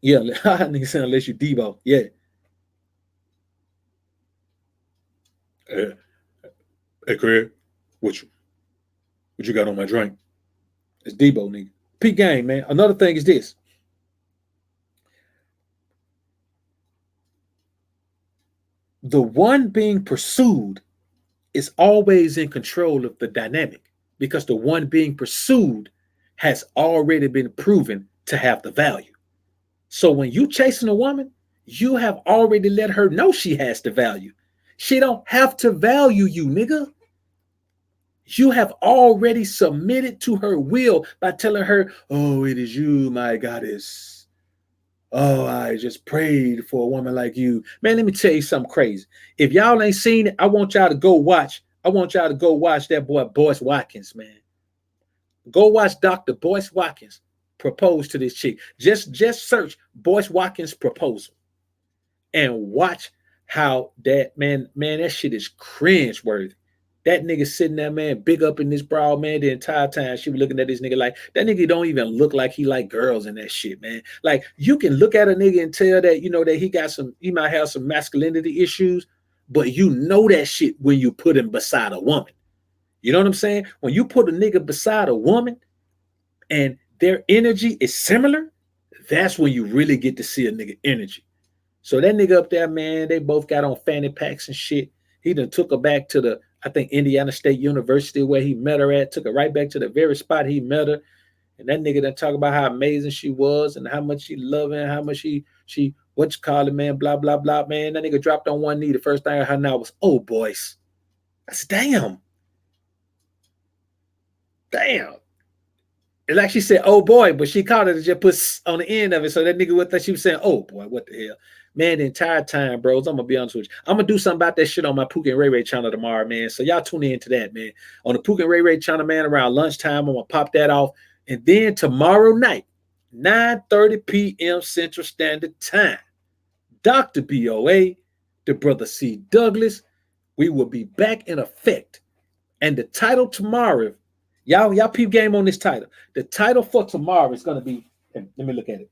Yeah, nigga saying unless you Debo. Yeah. Hey, Craig, what you got on my drink? It's Debo, nigga. Peak game, man. Another thing is this. The one being pursued is always in control of the dynamic because the one being pursued has already been proven to have the value. So when you chasing a woman, you have already let her know she has the value. She don't have to value you, nigga. You have already submitted to her will by telling her, oh, it is you, my goddess. Oh, I just prayed for a woman like you. Man, let me tell you something crazy. If y'all ain't seen it, I want y'all to go watch that boy Boyce Watkins, man. Go watch Dr. Boyce Watkins propose to this chick. Just search Boyce Watkins proposal and watch how that that shit is cringe worthy. That nigga sitting there, man, big up in this broad, man, the entire time she was looking at this nigga like, that nigga don't even look like he like girls and that shit, man. Like, you can look at a nigga and tell that, you know, that he might have some masculinity issues, but you know that shit when you put him beside a woman. You know what I'm saying? When you put a nigga beside a woman and their energy is similar, that's when you really get to see a nigga energy. So that nigga up there, man, they both got on fanny packs and shit. He done took her back to the, I think, Indiana State University where he met her at, took her right back to the very spot he met her. And that nigga done talk about how amazing she was and how much she loved her, how much she what you call it, man, blah, blah, blah, man. That nigga dropped on one knee. The first thing I heard now was, oh, boys. I said, damn. It's like she said, oh, boy, but she called it and just put on the end of it. So that nigga would think she was saying, oh, boy, what the hell? Man, the entire time, bros, I'm going to be honest with you. I'm going to do something about that shit on my Pook and Ray Ray channel tomorrow, man. So y'all tune in to that, man. On the Pook and Ray Ray channel, man, around lunchtime, I'm going to pop that off. And then tomorrow night, 9:30 p.m. Central Standard Time, Dr. BoA, the brother C. Douglas, We will be back in effect. And the title tomorrow, y'all peep game on this title. The title for tomorrow is gonna be. Let me look at it.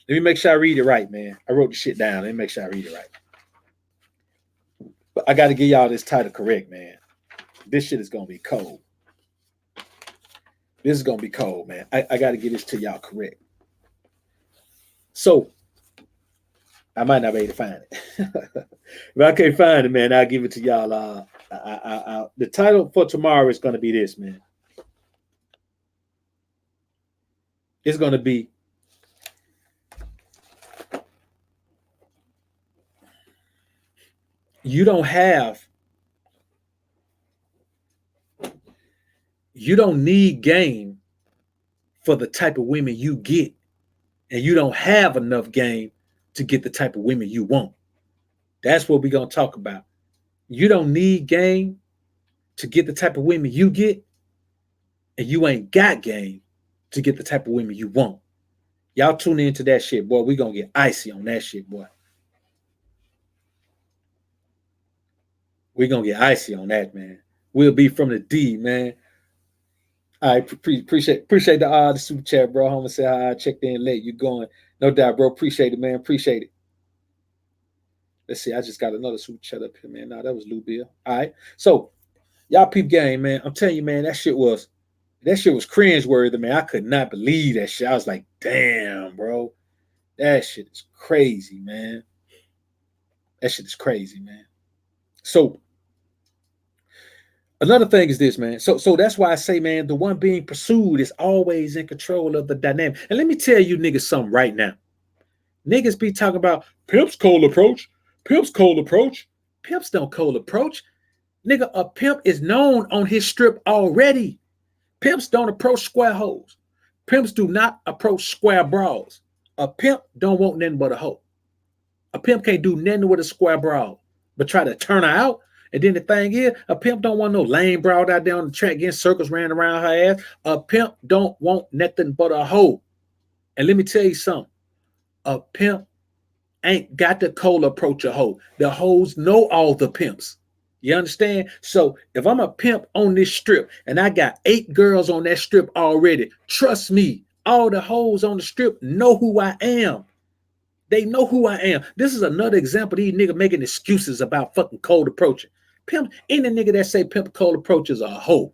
Let me make sure I read it right, man. I wrote the shit down. Let me make sure I read it right. But I got to give y'all this title correct, man. This shit is gonna be cold. This is gonna be cold, man. I got to get this to y'all correct. So I might not be able to find it. If I can't find it, man, I'll give it to y'all. The title for tomorrow is gonna be this, man. It's gonna be you don't need game for the type of women you get, and you don't have enough game to get the type of women you want. That's what we're gonna talk about. You don't need game to get the type of women you get, and you ain't got game to get the type of women you want. Y'all tune into that shit, boy. We're gonna get icy on that shit, boy. We're gonna get icy on that, man. We'll be from the D, man. I appreciate the super chat, bro. Homer said I checked in late. You going? No doubt, bro. Appreciate it, man. Appreciate it. Let's see. I just got another super chat up here, man. Nah, that was Lou Bill. All right. So y'all peep game, man. I'm telling you, man, that shit was cringeworthy, man. I could not believe that shit. I was like, damn, bro. That shit is crazy, man. That shit is crazy, man. So another thing is this, man. So that's why I say, man, the one being pursued is always in control of the dynamic. And let me tell you niggas something right now. Niggas be talking about Pimp's cold approach. Pimp's cold approach. Pimps don't cold approach. Nigga, a pimp is known on his strip already. Pimps don't approach square hoes. Pimps do not approach square bras. A pimp don't want nothing but a hoe. A pimp can't do nothing with a square bra, but try to turn her out. And then the thing is, a pimp don't want no lame broad out there on the track getting circles ran around her ass. A pimp don't want nothing but a hoe. And let me tell you something. A pimp ain't got to cold approach a hoe. The hoes know all the pimps. You understand? So if I'm a pimp on this strip and I got 8 girls on that strip already, trust me, all the hoes on the strip know who I am. They know who I am. This is another example of these niggas making excuses about fucking cold approaching. Pimp, any nigga that say pimp cold approach is a hoe.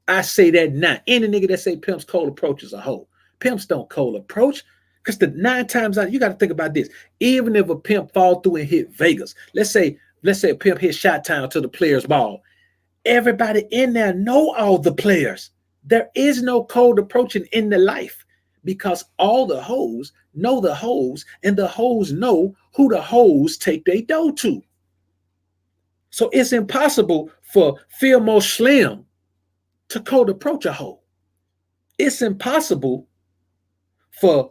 I say that now. Any nigga that say pimp's cold approach is a hoe. Pimps don't cold approach. Because the 9 times out, you got to think about this. Even if a pimp fall through and hit Vegas, let's say a pimp hit Shot Town to the players' ball. Everybody in there know all the players. There is no cold approaching in the life because all the hoes know the hoes and the hoes know who the hoes take their dough to. So it's impossible for Fillmore Slim to cold approach a hoe. It's impossible for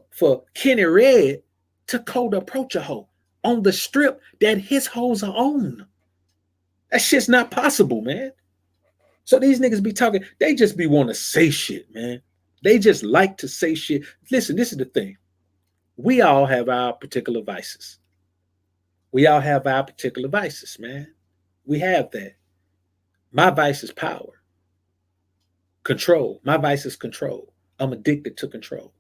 Kenny Red to cold approach a hoe on the strip that his hoes are on. That shit's not possible, man. So these niggas be talking, they just be want to say shit, man. They just like to say shit. Listen, this is the thing. We all have our particular vices. We all have our particular vices, man. We have that. My vice is power. Control. My vice is control. I'm addicted to control.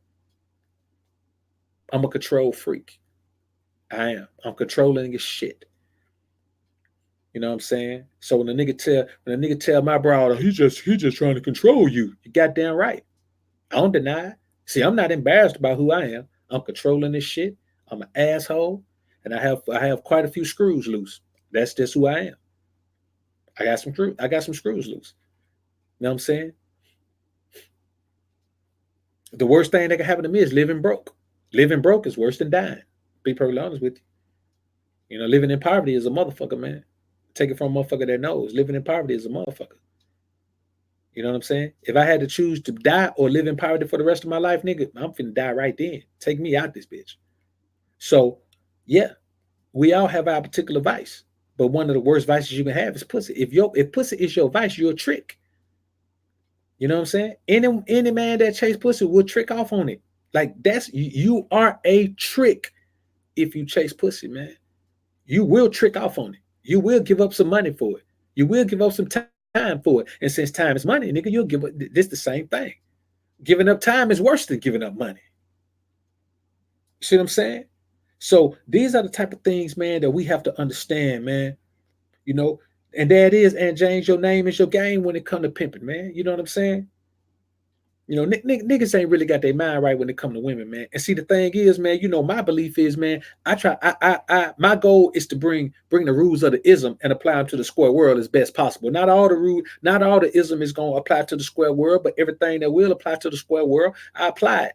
I'm a control freak. I am. I'm controlling his shit. You know what I'm saying? So when a nigga tell my brother, he just trying to control you. You goddamn right. I don't deny it. See, I'm not embarrassed about who I am. I'm controlling this shit. I'm an asshole, and I have quite a few screws loose. That's just who I am. I got some screws loose. You know what I'm saying? The worst thing that can happen to me is living broke. Living broke is worse than dying. Be perfectly honest with you. You know, living in poverty is a motherfucker, man. Take it from a motherfucker that knows. Living in poverty is a motherfucker. You know what I'm saying? If I had to choose to die or live in poverty for the rest of my life, nigga, I'm finna die right then. Take me out this bitch. So, yeah, we all have our particular vice. But one of the worst vices you can have is pussy. If pussy is your vice, you're a trick. You know what I'm saying? Any man that chase pussy will trick off on it. Like you are a trick if you chase pussy, man. You will trick off on it. You will give up some money for it. You will give up some time for it. And since time is money, nigga, you'll give up this the same thing. Giving up time is worse than giving up money. You see what I'm saying? So these are the type of things, man, that we have to understand, man. You know, and there it is, and James, your name is your game when it come to pimping, man. You know what I'm saying? You know, niggas ain't really got their mind right when it come to women, man. And see, the thing is, man, you know, my belief is, man, my goal is to bring the rules of the ism and apply them to the square world as best possible. Not all the rule, not all the ism is gonna apply to the square world, but everything that will apply to the square world, I apply it.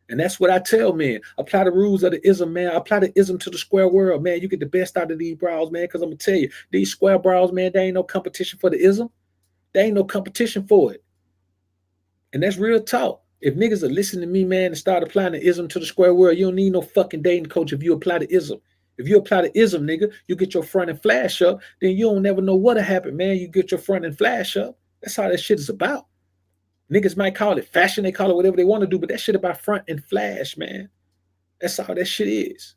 And that's what I tell men. Apply the rules of the ism, man. Apply the ism to the square world, man. You get the best out of these bras, man. Because I'm gonna tell you, these square bras, man, they ain't no competition for the ism. They ain't no competition for it. And that's real talk. If niggas are listening to me, man, and start applying the ism to the square world, you don't need no fucking dating coach if you apply the ism. If you apply the ism, nigga, you get your front and flash up, then you don't never know what'll happen, man. You get your front and flash up. That's how that shit is about. Niggas might call it fashion, they call it whatever they want to do, but that shit about front and flash, man. That's all that shit is.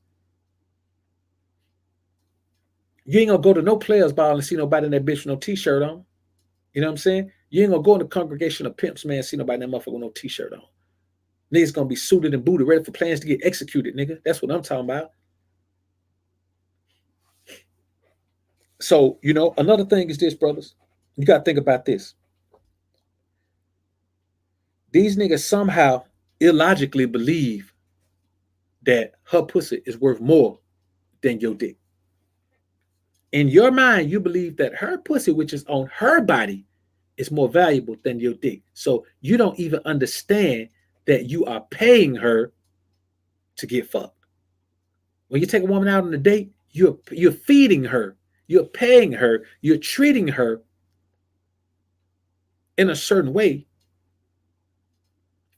You ain't gonna go to no players ball and see nobody in that bitch with no t-shirt on. You know what I'm saying? You ain't gonna go in the congregation of pimps, man, see nobody in that motherfucker with no t-shirt on. Niggas gonna be suited and booted, ready for plans to get executed, nigga. That's what I'm talking about. So, you know, another thing is this, brothers. You gotta think about this. These niggas somehow illogically believe that her pussy is worth more than your dick. In your mind, you believe that her pussy, which is on her body, is more valuable than your dick. So you don't even understand that you are paying her to get fucked. When you take a woman out on a date, you're feeding her, you're paying her, you're treating her in a certain way,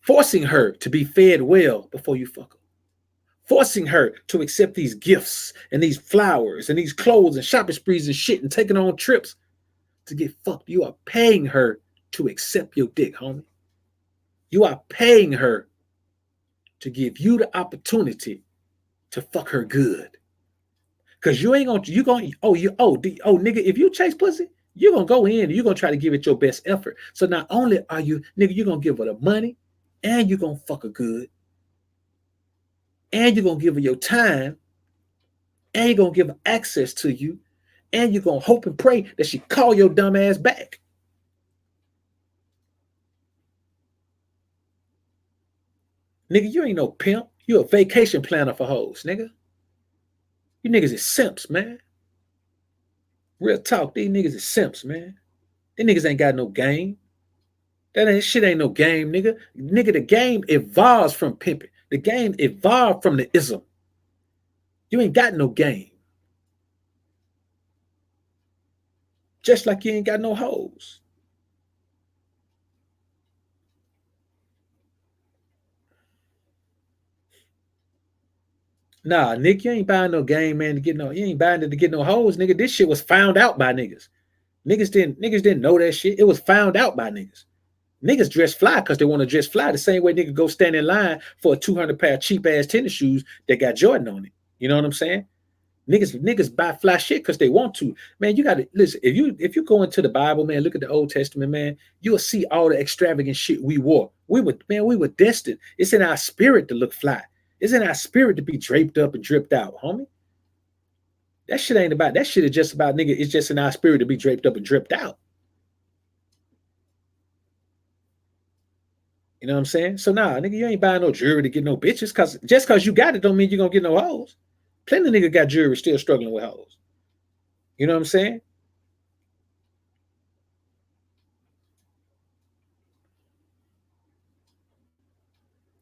forcing her to be fed well before you fuck her. Forcing her to accept these gifts and these flowers and these clothes and shopping sprees and shit and taking on trips to get fucked. You are paying her to accept your dick, homie. You are paying her to give you the opportunity to fuck her good. Cause you ain't gonna, nigga, if you chase pussy, you're gonna go in and you're gonna try to give it your best effort. So not only are you, nigga, you're gonna give her the money and you're gonna fuck her good. And you're gonna give her your time, and you're gonna give her access to you, and you're gonna hope and pray that she call your dumb ass back. Nigga, you ain't no pimp. You a vacation planner for hoes, nigga. You niggas is simps, man. Real talk, these niggas is simps, man. These niggas ain't got no game. That shit ain't no game, nigga. Nigga, the game evolves from pimping. The game evolved from the ism. You ain't got no game. Just like you ain't got no hoes. Nah, Nick, you ain't buying no game, man, to get no, you ain't buying it to get no hoes, nigga. This shit was found out by niggas. Niggas didn't know that shit. It was found out by niggas. Niggas dress fly because they want to dress fly the same way nigga go stand in line for a 200 pair of cheap ass tennis shoes that got Jordan on it. You know what I'm saying? Niggas buy fly shit because they want to. Man, you gotta listen. If you go into the Bible, man, look at the Old Testament, man, you'll see all the extravagant shit we wore. We were destined. It's in our spirit to look fly. It's in our spirit to be draped up and dripped out, homie. That shit ain't about that shit is just about nigga. It's just in our spirit to be draped up and dripped out. You know what I'm saying? So nah, nigga, you ain't buying no jewelry to get no bitches. Cause just cause you got it don't mean you're gonna get no hoes. Plenty of niggas got jewelry still struggling with hoes. You know what I'm saying?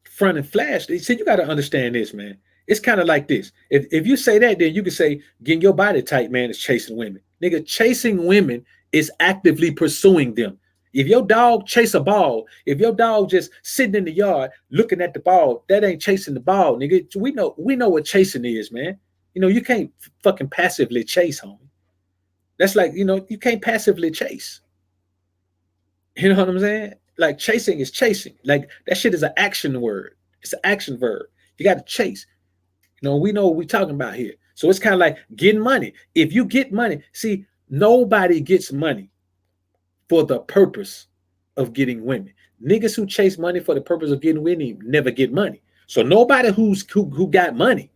Front and flash. See, you got to understand this, man. It's kind of like this. If you say that, then you can say getting your body tight, man, is chasing women. Nigga, chasing women is actively pursuing them. If your dog chase a ball, if your dog just sitting in the yard looking at the ball, that ain't chasing the ball, nigga. We know what chasing is, man. You know, you can't fucking passively chase, homie. That's like, you know, you can't passively chase. You know what I'm saying? Like chasing is chasing. Like that shit is an action word. It's an action verb. You got to chase. You know, we know what we're talking about here. So it's kind of like getting money. If you get money, see, nobody gets money for the purpose of getting women. Niggas who chase money for the purpose of getting women never get money. So nobody who got money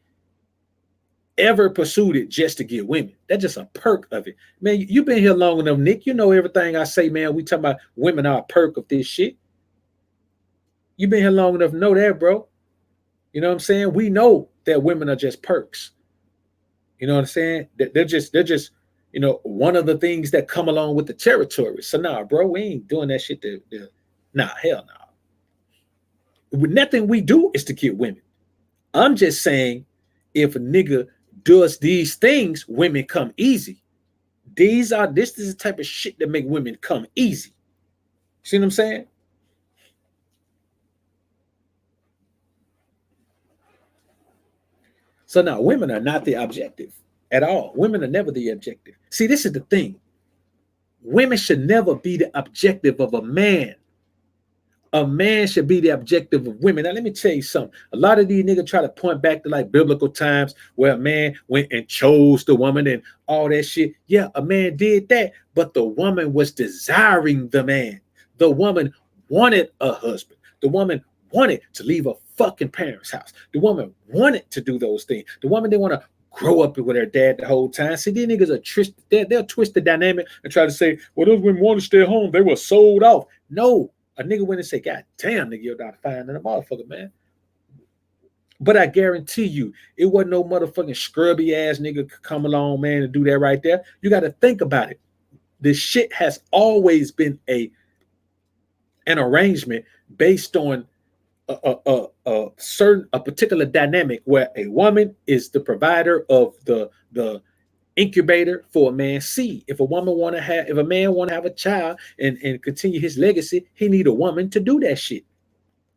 ever pursued it just to get women. That's just a perk of it. Man, you've been here long enough, Nick. You know everything I say, man. We talking about women are a perk of this shit. You've been here long enough to know that, bro. You know what I'm saying? We know that women are just perks. You know what I'm saying? They're just, one of the things that come along with the territory. So nah, bro, we ain't doing that shit. Nah, hell no. Nothing we do is to get women. I'm just saying, if a nigga does these things, women come easy. This is the type of shit that make women come easy. See what I'm saying? So now women are not the objective at all. Women are never the objective. See, this is the thing. Women should never be the objective of a man. A man should be the objective of women. Now, let me tell you something. A lot of these niggas try to point back to like biblical times where a man went and chose the woman and all that shit. Yeah, a man did that, but the woman was desiring the man. The woman wanted a husband. The woman wanted to leave her fucking parents' house. The woman wanted to do those things. The woman didn't want to grow up with her dad the whole time. See, these niggas are they'll twist the dynamic and try to say, well, those women want to stay home. They were sold off. No. A nigga went and say, God damn, nigga, you're not fine than a motherfucker, man. But I guarantee you, it wasn't no motherfucking scrubby ass nigga could come along, man, and do that right there. You got to think about it. This shit has always been an arrangement based on a particular dynamic where a woman is the provider of the incubator for a man's seed. If a man want to have a child and continue his legacy, he need a woman to do that shit.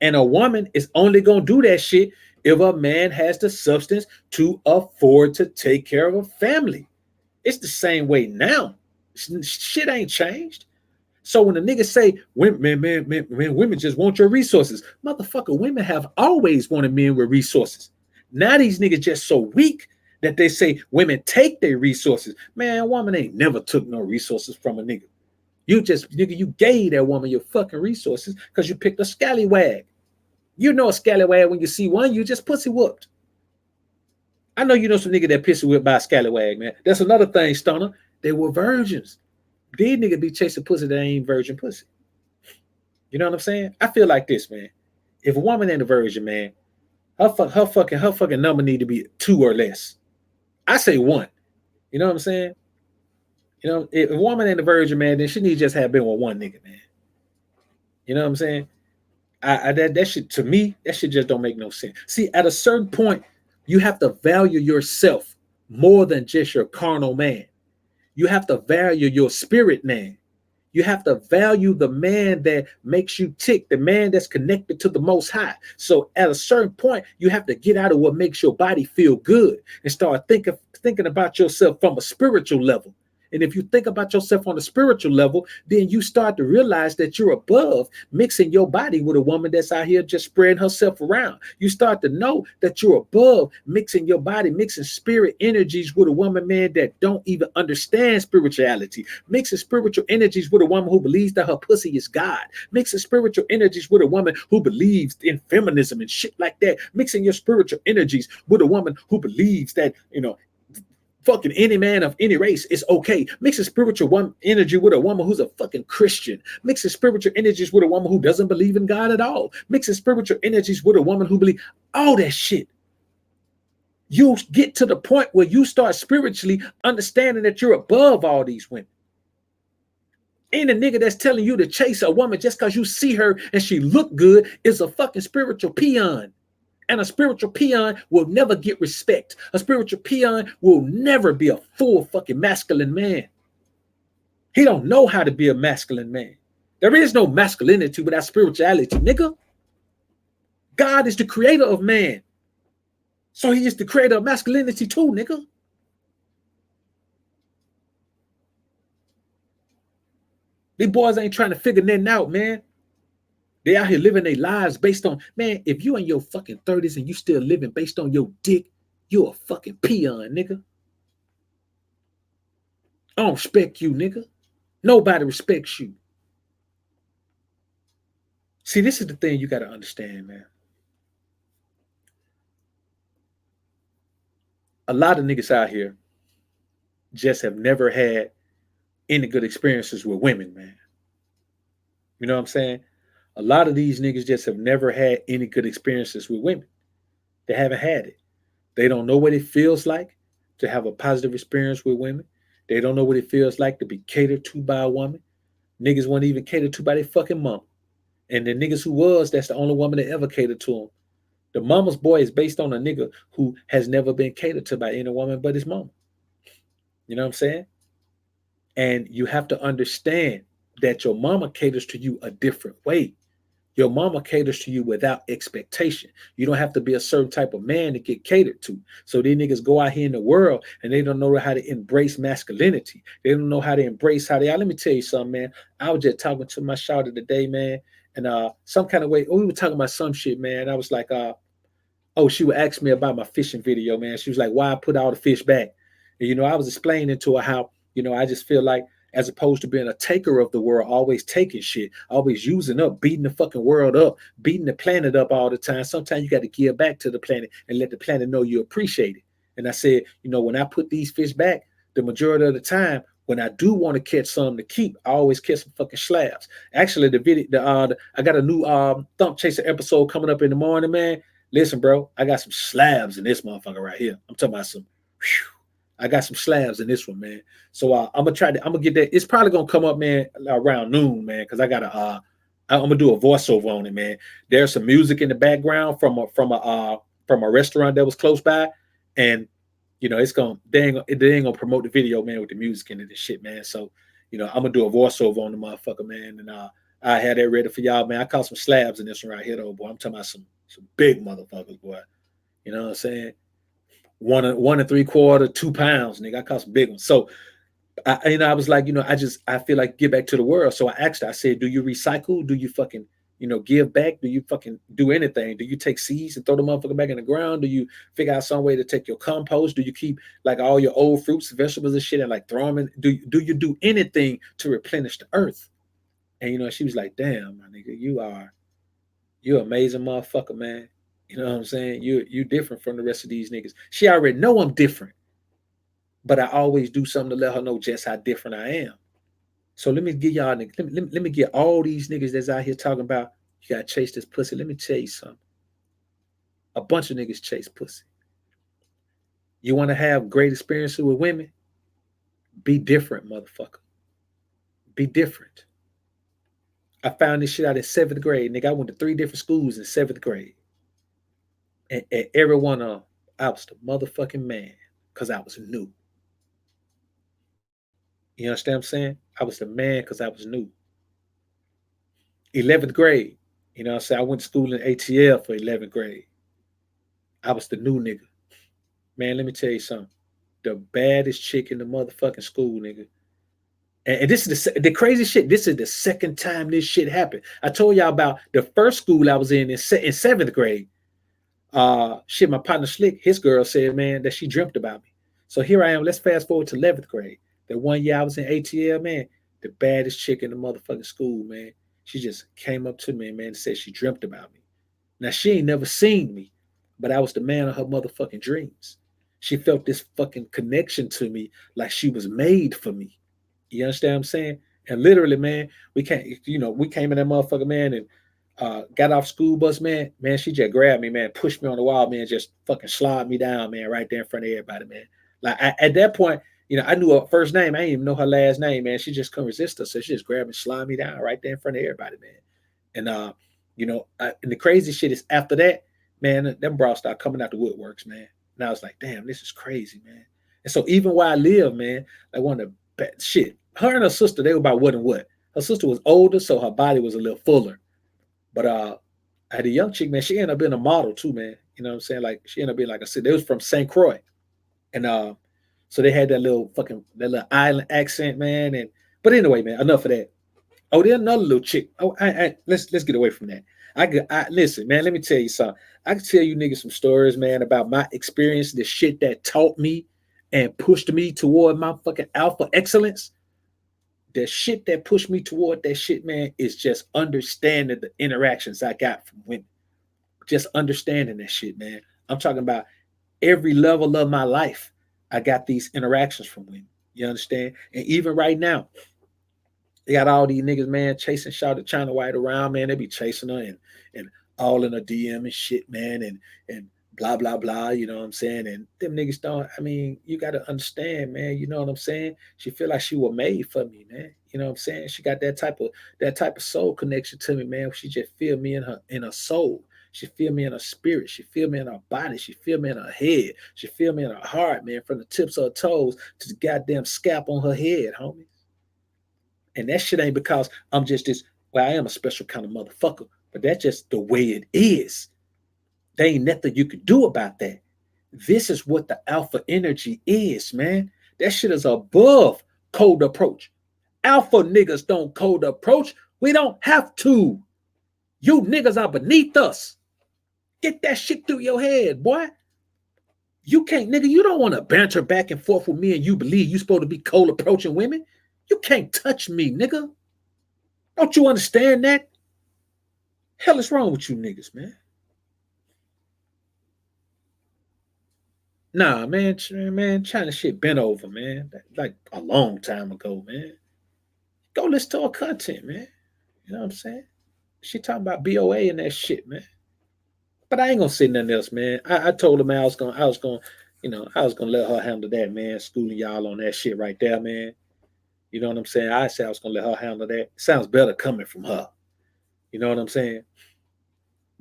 And a woman is only gonna do that shit if a man has the substance to afford to take care of a family. It's the same way now. Shit ain't changed. So when the niggas say women just want your resources, motherfucker, women have always wanted men with resources. Now these niggas just so weak that they say women take their resources. Man, a woman ain't never took no resources from a nigga. You gave that woman your fucking resources because you picked a scallywag. You know a scallywag when you see one, you just pussy whooped. I know you know some nigga that pissy whipped by a scallywag, man. That's another thing, Stoner. They were virgins. These niggas be chasing pussy that ain't virgin pussy. You know what I'm saying? I feel like this, man. If a woman ain't a virgin, man, her fucking number need to be 2 or less. I say 1. You know what I'm saying? You know, if a woman ain't a virgin, man, then she need to just have been with one nigga, man. You know what I'm saying? That shit, to me, that shit just don't make no sense. See, at a certain point, you have to value yourself more than just your carnal man. You have to value your spirit man. You have to value the man that makes you tick, the man that's connected to the Most High. So at a certain point, you have to get out of what makes your body feel good and start thinking about yourself from a spiritual level. And if you think about yourself on a spiritual level, then you start to realize that you're above mixing your body with a woman that's out here just spreading herself around. You start to know that you're above mixing your body, mixing spirit energies with a woman, man, that don't even understand spirituality. Mixing spiritual energies with a woman who believes that her pussy is God. Mixing spiritual energies with a woman who believes in feminism and shit like that. Mixing your spiritual energies with a woman who believes that, fucking any man of any race is okay. Mixing spiritual energy with a woman who's a fucking Christian. Mixing spiritual energies with a woman who doesn't believe in God at all. Mixing spiritual energies with a woman who believes all that shit. You get to the point where you start spiritually understanding that you're above all these women. Ain't a nigga that's telling you to chase a woman just because you see her and she look good is a fucking spiritual peon. And a spiritual peon will never get respect. A spiritual peon will never be a full fucking masculine man. He don't know how to be a masculine man. There is no masculinity without spirituality, nigga. God is the creator of man. So he is the creator of masculinity too, nigga. These boys ain't trying to figure nothing out, man. They out here living their lives based on, man, if you in your fucking 30s and you still living based on your dick, You a fucking peon, nigga. I don't respect you, nigga. Nobody respects you. See, this is the thing you got to understand, man. A lot of niggas out here just have never had any good experiences with women, man. You know what I'm saying? A lot of these niggas just have never had any good experiences with women. They haven't had it. They don't know what it feels like to have a positive experience with women. They don't know what it feels like to be catered to by a woman. Niggas weren't even catered to by their fucking mom. And the niggas who was, that's the only woman that ever catered to them. The mama's boy is based on a nigga who has never been catered to by any woman but his mama. You know what I'm saying? And you have to understand that your mama caters to you a different way. Your mama caters to you without expectation. You don't have to be a certain type of man to get catered to. So these niggas go out here in the world and they don't know how to embrace masculinity. They don't know how to embrace how they are. Let me tell you something, man. I was just talking to my shawty today, man. And some kind of way, we were talking about some shit, man. I was like, oh, she would ask me about my fishing video, man. She was like, why I put all the fish back? And, I was explaining to her how, I just feel like as opposed to being a taker of the world, always taking shit, always using up, beating the fucking world up, beating the planet up all the time. Sometimes you got to give back to the planet and let the planet know you appreciate it. And I said, when I put these fish back, the majority of the time, when I do want to catch some to keep, I always catch some fucking slabs. Actually, I got a new Thump Chaser episode coming up in the morning, man. Listen, bro, I got some slabs in this motherfucker right here. I'm talking about some. I got some slabs in this one, man. So I'm gonna get that. It's probably gonna come up, man, around noon, man, because I'm gonna do a voiceover on it, man. There's some music in the background from a restaurant that was close by, and they ain't gonna promote the video, man, with the music in it and shit, man. So I'm gonna do a voiceover on the motherfucker, man, and I had that ready for y'all, man. I caught some slabs in this one right here, though, boy. I'm talking about some big motherfuckers, boy. You know what I'm saying? 1 3/4, 2 pounds, nigga. I caught some big ones. So I was like, I feel like get back to the world. So I asked her, I said, do you recycle? Do you fucking, give back? Do you fucking do anything? Do you take seeds and throw the motherfucker back in the ground? Do you figure out some way to take your compost? Do you keep like all your old fruits, vegetables and shit and like throw them in? Do you do anything to replenish the earth? And she was like, damn, my nigga, you're an amazing motherfucker, man. You know what I'm saying? You different from the rest of these niggas. She already know I'm different. But I always do something to let her know just how different I am. So let me give y'all, let me get all these niggas that's out here talking about you gotta chase this pussy. Let me tell you something. A bunch of niggas chase pussy. You want to have great experiences with women? Be different, motherfucker. Be different. I found this shit out in 7th grade, nigga. I went to 3 different schools in 7th grade. And every one of them, I was the motherfucking man because I was new. You understand what I'm saying? I was the man because I was new. 11th grade, I said I went to school in ATL for 11th grade. I was the new nigga. Man, let me tell you something. The baddest chick in the motherfucking school, nigga. And this is the crazy shit. This is the second time this shit happened. I told y'all about the first school I was in 7th grade. Shit, my partner Slick, his girl said, man, that she dreamt about me. So here I am. Let's fast forward to 11th grade. That one year I was in ATL, man, the baddest chick in the motherfucking school, man. She just came up to me, man, and said she dreamt about me. Now, she ain't never seen me, but I was the man of her motherfucking dreams. She felt this fucking connection to me like she was made for me. You understand what I'm saying? And literally, man, we came in that motherfucker, man, and got off school bus, man. Man, she just grabbed me, man, pushed me on the wall, man, just fucking slid me down, man, right there in front of everybody, man. Like at that point, I knew her first name. I didn't even know her last name, man. She just couldn't resist her. So she just grabbed and slid me down right there in front of everybody, man. And, and the crazy shit is after that, man, them bras started coming out the woodworks, man. And I was like, damn, this is crazy, man. And so even where I live, man, like one of the bad shit, her and her sister, they were about what and what. Her sister was older, so her body was a little fuller. But I had a young chick, man, she ended up being a model too, man. You know what I'm saying? Like she ended up being like I said, they was from St. Croix. And so they had that little island accent, man. But anyway, man, enough of that. Oh, there's another little chick. Oh, let's get away from that. Listen, man. Let me tell you something. I can tell you niggas some stories, man, about my experience, the shit that taught me and pushed me toward my fucking alpha excellence. The shit that pushed me toward that shit, man, is just understanding the interactions I got from women. Just understanding that shit, man. I'm talking about every level of my life. I got these interactions from women. You understand? And even right now, they got all these niggas, man, chasing Shawty China White around, man. They be chasing her and all in a DM and shit, man, and blah blah blah. You know what I'm saying? And them niggas don't. I mean, you got to understand, man. You know what I'm saying? She feel like she was made for me, man. You know what I'm saying? She got that type of soul connection to me, man. She just feel me in her soul. She feel me in her spirit. She feel me in her body. She feel me in her head. She feel me in her heart, man. From the tips of her toes to the goddamn scalp on her head, homie. And that shit ain't because I'm just this, well, I am a special kind of motherfucker, but that's just the way it is. There ain't nothing you can do about that. This is what the alpha energy is, man. That shit is above cold approach. Alpha niggas don't cold approach. We don't have to. You niggas are beneath us. Get that shit through your head, boy. You can't, nigga, you don't want to banter back and forth with me and you believe you supposed to be cold approaching women. You can't touch me, nigga. Don't you understand that? Hell is wrong with you niggas, man. Nah, man, China shit been over, man. Like a long time ago, man. Go listen to her content, man. You know what I'm saying? She talking about BoA and that shit, man. But I ain't gonna say nothing else, man. I told her, man, I was gonna let her handle that, man. Schooling y'all on that shit right there, man. You know what I'm saying? I said I was gonna let her handle that. Sounds better coming from her. You know what I'm saying?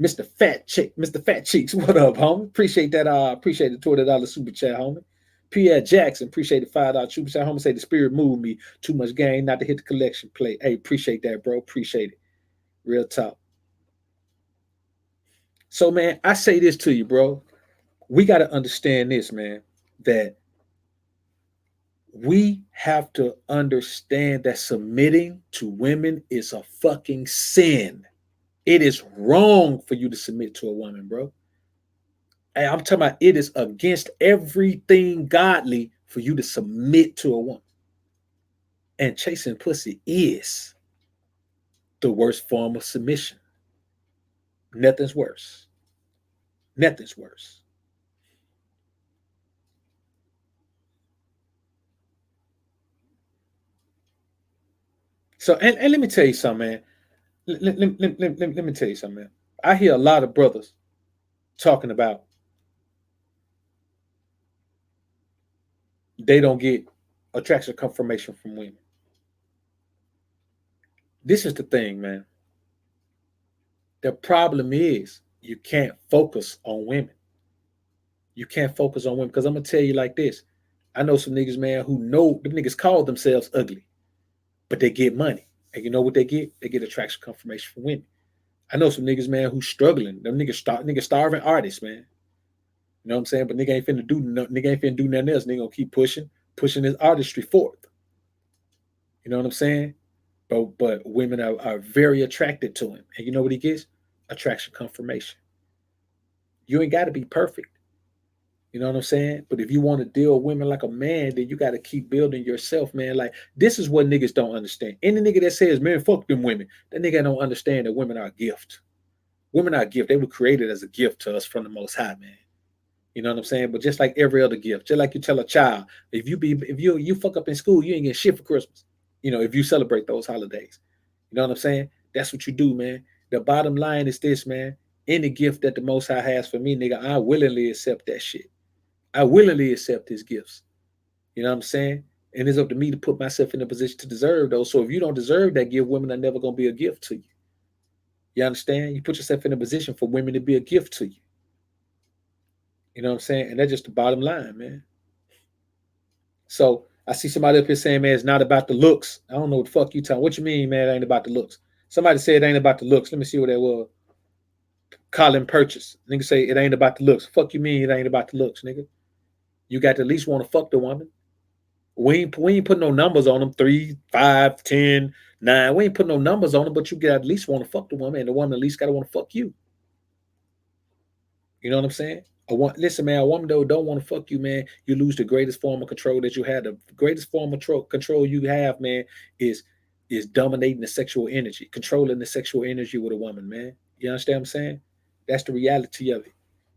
Mr. Fat Chick, Mr. Fat Cheeks, what up, homie? Appreciate that. Appreciate the $20 super chat, homie. Pierre Jackson, appreciate the $5 super chat, homie. Say the spirit moved me. Too much game not to hit the collection plate. Hey, appreciate that, bro. Appreciate it. Real talk. So, man, I say this to you, bro. We got to understand this, man, that we have to understand that submitting to women is a fucking sin. It is wrong for you to submit to a woman, bro. Hey, I'm talking about it is against everything godly for you to submit to a woman. And chasing pussy is the worst form of submission. Nothing's worse. Nothing's worse. So, and let me tell you something, man. Let me tell you something, man. I hear a lot of brothers talking about they don't get attraction confirmation from women. This is the thing, man. The problem is you can't focus on women. You can't focus on women because I'm gonna tell you like this. I know some niggas, man, who know them niggas call themselves ugly, but they get money. And you know what they get? They get attraction confirmation from women. I know some niggas, man, who's struggling. Them niggas starving artists, man. You know what I'm saying? But nigga ain't finna do nothing else. Nigga gonna keep pushing his artistry forth. You know what I'm saying? But women are very attracted to him. And you know what he gets? Attraction confirmation. You ain't gotta be perfect. You know what I'm saying? But if you want to deal with women like a man, then you got to keep building yourself, man. Like, this is what niggas don't understand. Any nigga that says, man, fuck them women, that nigga don't understand that women are a gift. Women are a gift. They were created as a gift to us from the Most High, man. You know what I'm saying? But just like every other gift, just like you tell a child, if you fuck up in school, you ain't getting shit for Christmas. You know, if you celebrate those holidays. You know what I'm saying? That's what you do, man. The bottom line is this, man. Any gift that the Most High has for me, nigga, I willingly accept that shit. I willingly accept his gifts. You know what I'm saying? And it's up to me to put myself in a position to deserve those. So if you don't deserve that gift, women are never gonna be a gift to you. You understand? You put yourself in a position for women to be a gift to you. You know what I'm saying? And that's just the bottom line, man. So I see somebody up here saying, man, it's not about the looks. I don't know what the fuck you talking. What you mean, man? It ain't about the looks. Somebody said it ain't about the looks. Let me see what that was. Colin Purchase. Nigga say it ain't about the looks. Fuck you mean it ain't about the looks, nigga? You got to at least want to fuck the woman. We ain't putting no numbers on them. 3, 5, 10, Now we ain't put no numbers on it, but you got at least want to fuck the woman, and the woman at least gotta want to fuck you. You know what I'm saying? Listen, man, a woman though don't want to fuck you, man. You lose the greatest form of control that you had. The greatest form of control you have, man, is dominating the sexual energy, controlling the sexual energy with a woman, man. You understand what I'm saying? That's the reality of it.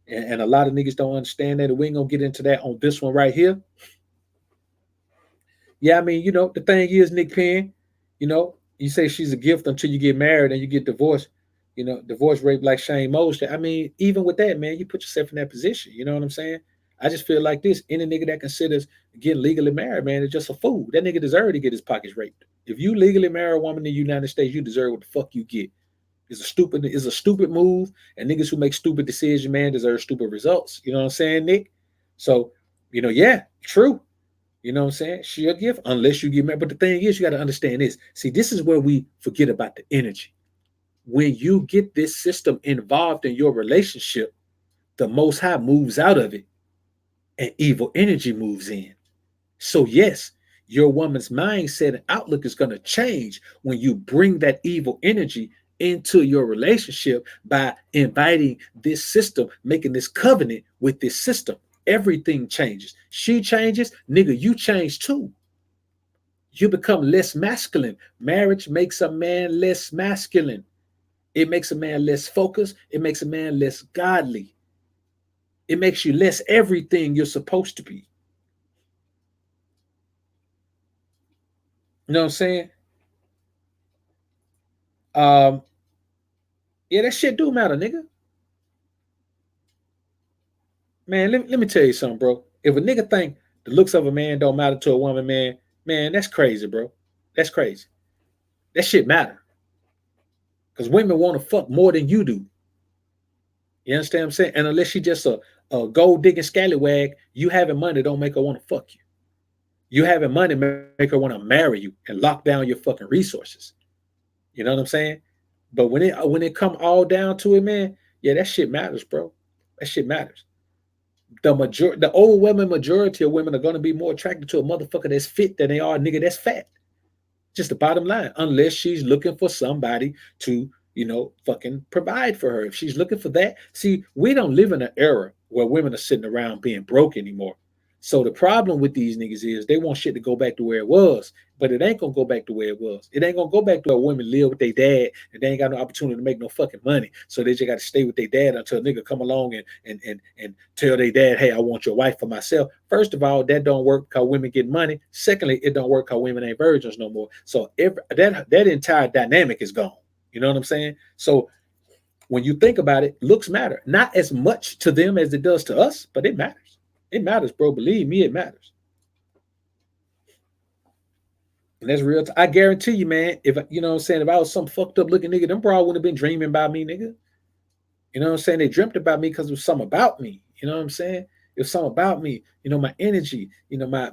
And a lot of niggas don't understand that. And we ain't gonna get into that on this one right here. Yeah, I mean, the thing is, Nick Penn, you say she's a gift until you get married and you get divorced. Divorce rate like Shane Mosher. I mean, even with that, man, you put yourself in that position. You know what I'm saying? I just feel like this. Any nigga that considers getting legally married, man, is just a fool. That nigga deserves to get his pockets raped. If you legally marry a woman in the United States, you deserve what the fuck you get. It's a stupid move, and niggas who make stupid decisions, man, deserve stupid results. You know what I'm saying, Nick? So, yeah, true. You know what I'm saying? She a gift unless you get married. But the thing is, you got to understand this. See, this is where we forget about the energy. When you get this system involved in your relationship, the Most High moves out of it and evil energy moves in. So, yes, your woman's mindset and outlook is going to change when you bring that evil energy into your relationship by inviting this system, making this covenant with this system. Everything changes. She changes, nigga, you change too. You become less masculine. Marriage makes a man less masculine. It makes a man less focused. It makes a man less godly. It makes you less everything you're supposed to be. You know what I'm saying? Um, yeah, that shit do matter, nigga. Man, let me tell you something, bro. If a nigga think the looks of a man don't matter to a woman, man, that's crazy, bro. That's crazy. That shit matter. Because women want to fuck more than you do. You understand what I'm saying? And unless she just a gold digging scallywag, you having money don't make her want to fuck you. You having money make her want to marry you and lock down your fucking resources. You know what I'm saying? But when it come all down to it, man, yeah, that shit matters, bro. That shit matters. The overwhelming majority of women are gonna be more attracted to a motherfucker that's fit than they are a nigga that's fat. Just the bottom line. Unless she's looking for somebody to, fucking provide for her. If she's looking for that, see, we don't live in an era where women are sitting around being broke anymore. So the problem with these niggas is they want shit to go back to where it was, but it ain't gonna go back to where it was. It ain't gonna go back to where women live with their dad and they ain't got no opportunity to make no fucking money. So they just got to stay with their dad until a nigga come along and tell their dad, hey, I want your wife for myself. First of all, that don't work because women get money. Secondly, it don't work because women ain't virgins no more. So that entire dynamic is gone. You know what I'm saying? So when you think about it, looks matter. Not as much to them as it does to us, but it matters. It matters, bro. Believe me, it matters. And that's real. I guarantee you, man, if you know what I'm saying, if I was some fucked up looking nigga, them bro wouldn't have been dreaming about me, nigga. You know what I'm saying? They dreamt about me because it was something about me. You know what I'm saying? It was something about me, my energy, my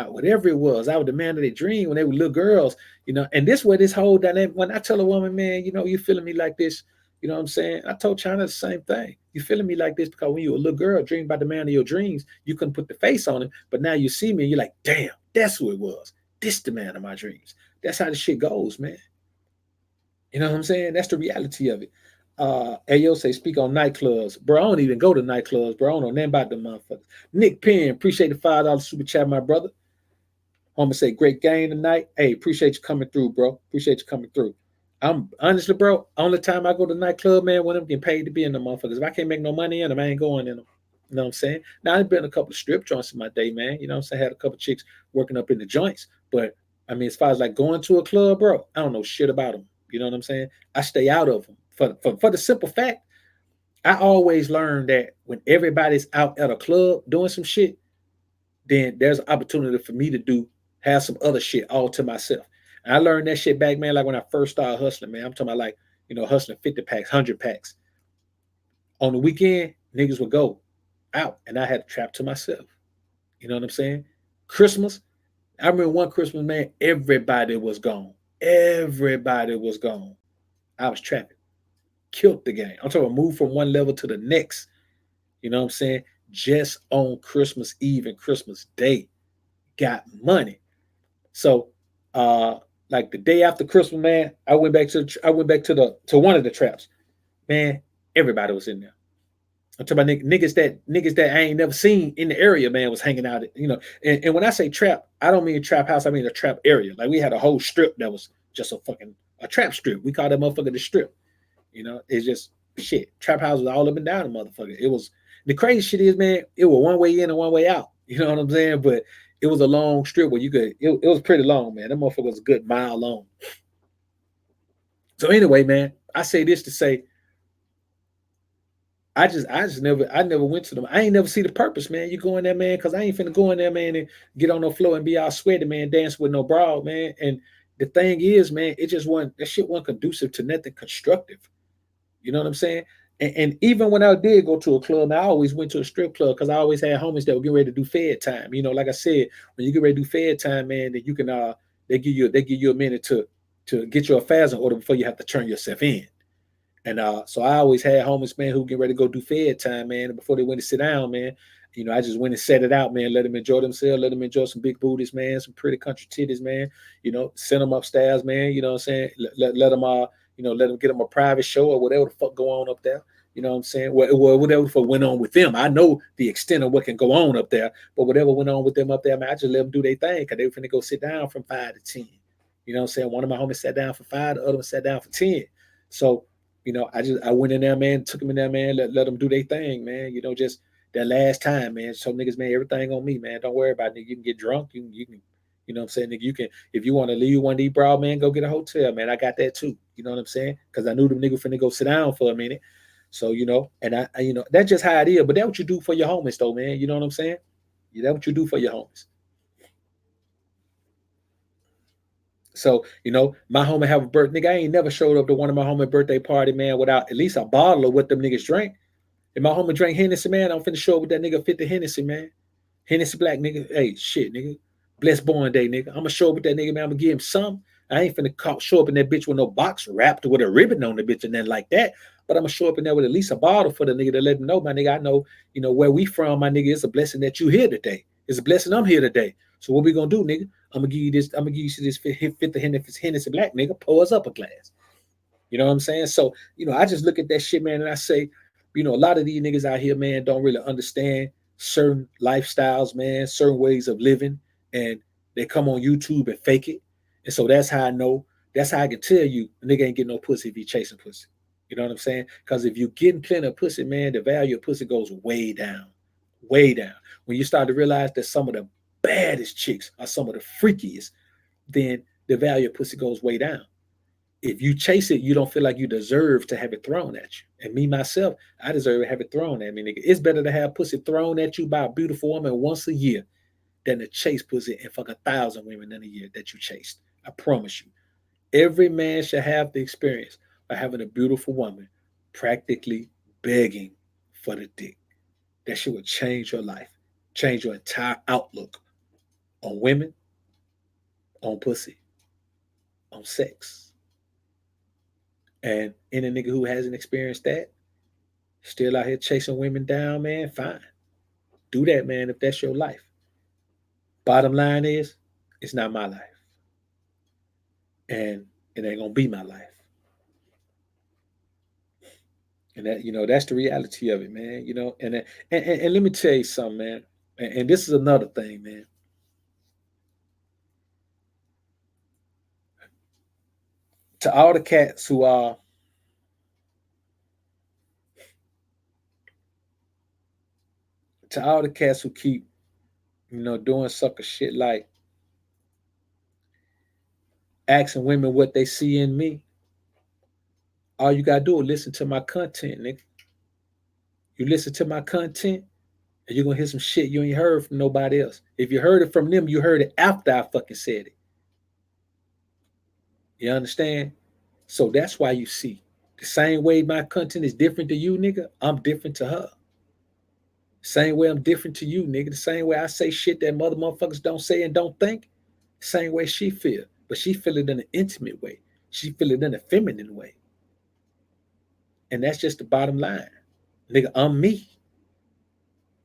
whatever it was. I was the man of their dream when they were little girls, and this way this whole dynamic. When I tell a woman, man, you feeling me like this, you know what I'm saying? I told China the same thing. You feeling me like this because when you were a little girl, dream about the man of your dreams, you couldn't put the face on him, but now you see me and you're like, damn, that's who it was. This the man of my dreams. That's how the shit goes, man. You know what I'm saying? That's the reality of it. Ayo say speak on nightclubs. Bro, I don't even go to nightclubs, bro. I don't know nothing about them motherfuckers. Nick Penn, appreciate the $5 super chat, my brother. Homer say great game tonight. Hey, appreciate you coming through, bro. Appreciate you coming through. I'm honestly, bro, only time I go to the nightclub, man, when I'm getting paid to be in the motherfuckers. If I can't make no money in them, I ain't going in them. You know what I'm saying? Now I've been a couple of strip joints in my day, man. You know what I'm saying? I had a couple of chicks working up in the joints. But I mean, as far as like going to a club, bro, I don't know shit about them. You know what I'm saying? I stay out of them. For the simple fact, I always learn that when everybody's out at a club doing some shit, then there's an opportunity for me to have some other shit all to myself. And I learned that shit back, man, like when I first started hustling, man. I'm talking about like, hustling 50 packs, 100 packs. On the weekend, niggas would go out and I had to trap to myself. You know what I'm saying? Christmas, I remember one Christmas, man, everybody was gone. Everybody was gone. I was trapping. Killed the game. I'm talking about move from one level to the next. You know what I'm saying? Just on Christmas Eve and Christmas Day. Got money. So Like the day after Christmas, man, I went back to the to one of the traps. Man, everybody was in there. I'm talking about niggas that I ain't never seen in the area, man, was hanging out. And when I say trap, I don't mean trap house. I mean a trap area. Like we had a whole strip that was just a trap strip. We called that motherfucker the strip. It's just shit. Trap house was all up and down the motherfucker. It was the crazy shit is, man. It was one way in and one way out. You know what I'm saying? But it was a long strip where you could. It was pretty long, man. That motherfucker was a good mile long. So anyway, man, I say this to say I never went to them. I ain't never see the purpose, man. You go in there, man, because I ain't finna go in there, man, and get on the floor and be all sweaty, man, dance with no bra, man. And the thing is, man, it just wasn't that shit wasn't conducive to nothing constructive. You know what I'm saying? And even when I did go to a club, man, I always went to a strip club because I always had homies that would get ready to do fed time. Like I said, when you get ready to do fed time, man, then you can they give you a minute to get your affairs in order before you have to turn yourself in. And so I always had homies, man, who get ready to go do fed time, man. And before they went to sit down, man, I just went and set it out, man. Let them enjoy themselves. Let them enjoy some big booties, man. Some pretty country titties, man. Send them upstairs, man. You know what I'm saying? Let them, let them get them a private show or whatever the fuck go on up there. You know what I'm saying? Whatever the fuck went on with them. I know the extent of what can go on up there, but whatever went on with them up there, man, I just let them do their thing because they were finna go sit down from 5 to 10. You know what I'm saying? One of my homies sat down for 5, the other one sat down for 10. So, I went in there, man, took them in there, man, let them do their thing, man. Just that last time, man. So niggas, man, everything on me, man. Don't worry about it. You can get drunk. You can, you know what I'm saying? Nigga, you can, if you want to leave one of these broad, man, go get a hotel, man. I got that too. You know what I'm saying? Because I knew them niggas finna go sit down for a minute. So, and that's just how it is. But that's what you do for your homies, though, man. You know what I'm saying? Yeah, that's what you do for your homies. So, my homie have a birthday. Nigga, I ain't never showed up to one of my homie birthday party, man, without at least a bottle of what them niggas drank. If my homie drank Hennessy, man, I'm finna show up with that nigga 50 Hennessy, man. Hennessy Black, nigga. Hey, shit, nigga. Blessed born day, nigga. I'm gonna show up with that nigga, man. I'm gonna give him some. I ain't finna show up in that bitch with no box wrapped with a ribbon on the bitch and nothing like that. But I'm gonna show up in there with at least a bottle for the nigga to let him know, my nigga. I know, where we from, my nigga. It's a blessing that you here today. It's a blessing I'm here today. So what we gonna do, nigga? I'm gonna give you this. I'm gonna give you this 50 Hennessy Black, nigga. Pour us up a glass. You know what I'm saying? So, I just look at that shit, man, and I say, a lot of these niggas out here, man, don't really understand certain lifestyles, man, certain ways of living, and they come on YouTube and fake it. And so that's how I know, that's how I can tell you a nigga ain't getting no pussy if he chasing pussy. You know what I'm saying? Because if you getting plenty of pussy, man, the value of pussy goes way down. Way down. When you start to realize that some of the baddest chicks are some of the freakiest, then the value of pussy goes way down. If you chase it, you don't feel like you deserve to have it thrown at you. And me, myself, I deserve to have it thrown at me, nigga. It's better to have pussy thrown at you by a beautiful woman once a year than to chase pussy and fuck 1,000 women in a year that you chased. I promise you. Every man should have the experience of having a beautiful woman practically begging for the dick. That shit would change your life, change your entire outlook on women, on pussy, on sex. And any nigga who hasn't experienced that, still out here chasing women down, man, fine. Do that, man, if that's your life. Bottom line is, it's not my life. And it ain't gonna be my life. And that, that's the reality of it, man. And let me tell you something, man. And this is another thing, man. To all the cats who are to all the cats who keep, doing sucker shit like asking women what they see in me, all you gotta do is listen to my content, nigga. You listen to my content, and you're gonna hear some shit you ain't heard from nobody else. If you heard it from them, you heard it after I fucking said it. You understand? So that's why you see the same way my content is different to you, nigga. I'm different to her. Same way I'm different to you, nigga. The same way I say shit that motherfuckers don't say and don't think. Same way she feel, but she feel it in an intimate way. She feel it in a feminine way, and that's just the bottom line, nigga. I'm me.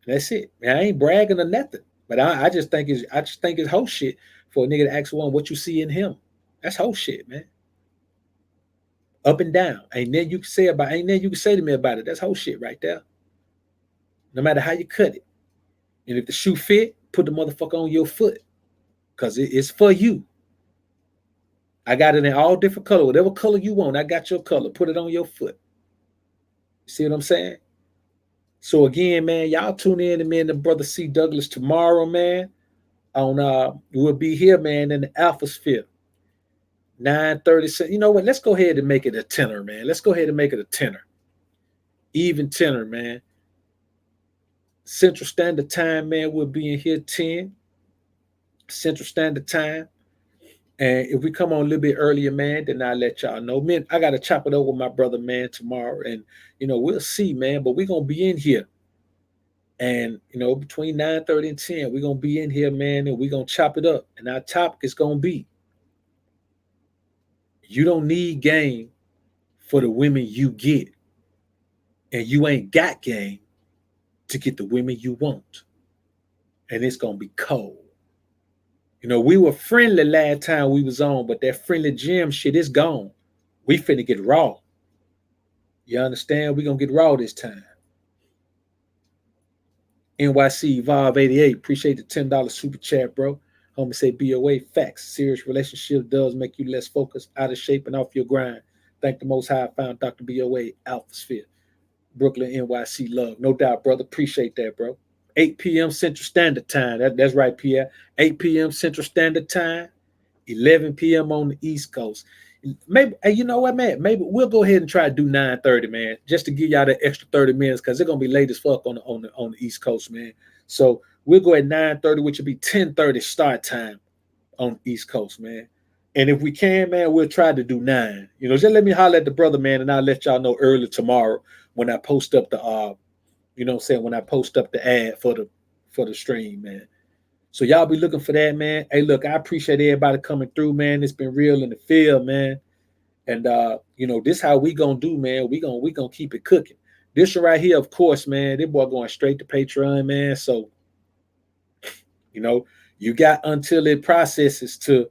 That's it. Man, I ain't bragging or nothing, but I just think it's whole shit for a nigga to ask one what you see in him. That's whole shit, man. Up and down. Ain't nothing you can say to me about it. That's whole shit right there. No matter how you cut it. And if the shoe fit, put the motherfucker on your foot. Cause it's for you. I got it in all different color. Whatever color you want, I got your color. Put it on your foot. You see what I'm saying? So again, man, y'all tune in to me and the brother C. Douglas tomorrow, man. On we'll be here, man, in the Alpha Sphere. 9:30. You know what? Let's go ahead and make it a tenner, man. Let's go ahead and make it a tenner. Even tenner, man. Central Standard Time, man. We'll be in here 10 Central Standard Time. And if we come on a little bit earlier, man, then I'll let y'all know. Man, I gotta chop it up with my brother, man, tomorrow. And we'll see, man. But we're gonna be in here. And between 9:30 and 10, we're gonna be in here, man, and we're gonna chop it up. And our topic is gonna be you don't need game for the women you get, and you ain't got game to get the women you want. And it's gonna be cold. We were friendly last time we was on, but that friendly gym shit is gone. We finna get raw. You understand? We gonna get raw this time. NYC Evolve 88. Appreciate the $10 super chat, bro. Homie say BoA facts. Serious relationship does make you less focused, out of shape, and off your grind. Thank the most high I found Dr. BoA Alpha Sphere. Brooklyn, NYC love. No doubt, brother. Appreciate that, bro. 8 p.m. Central Standard Time. That's right, Pierre. 8 p.m. Central Standard Time. 11 p.m. on the East Coast. Maybe, hey, you know what, man? Maybe we'll go ahead and try to do 9:30, man, just to give y'all that extra 30 minutes because it's gonna be late as fuck on the East Coast, man. So we'll go at 9:30, which will be 10:30 start time on the East Coast, man. And if we can, man, we'll try to do 9. Just let me holler at the brother, man, and I'll let y'all know early tomorrow when I post up the when I post up the ad for the stream, man. So y'all be looking for that, man. Hey, look, I appreciate everybody coming through, man. It's been real in the field, man. And this how we gonna do, man. We gonna keep it cooking. This right here, of course, man. This boy going straight to Patreon, man. So, you got until it processes to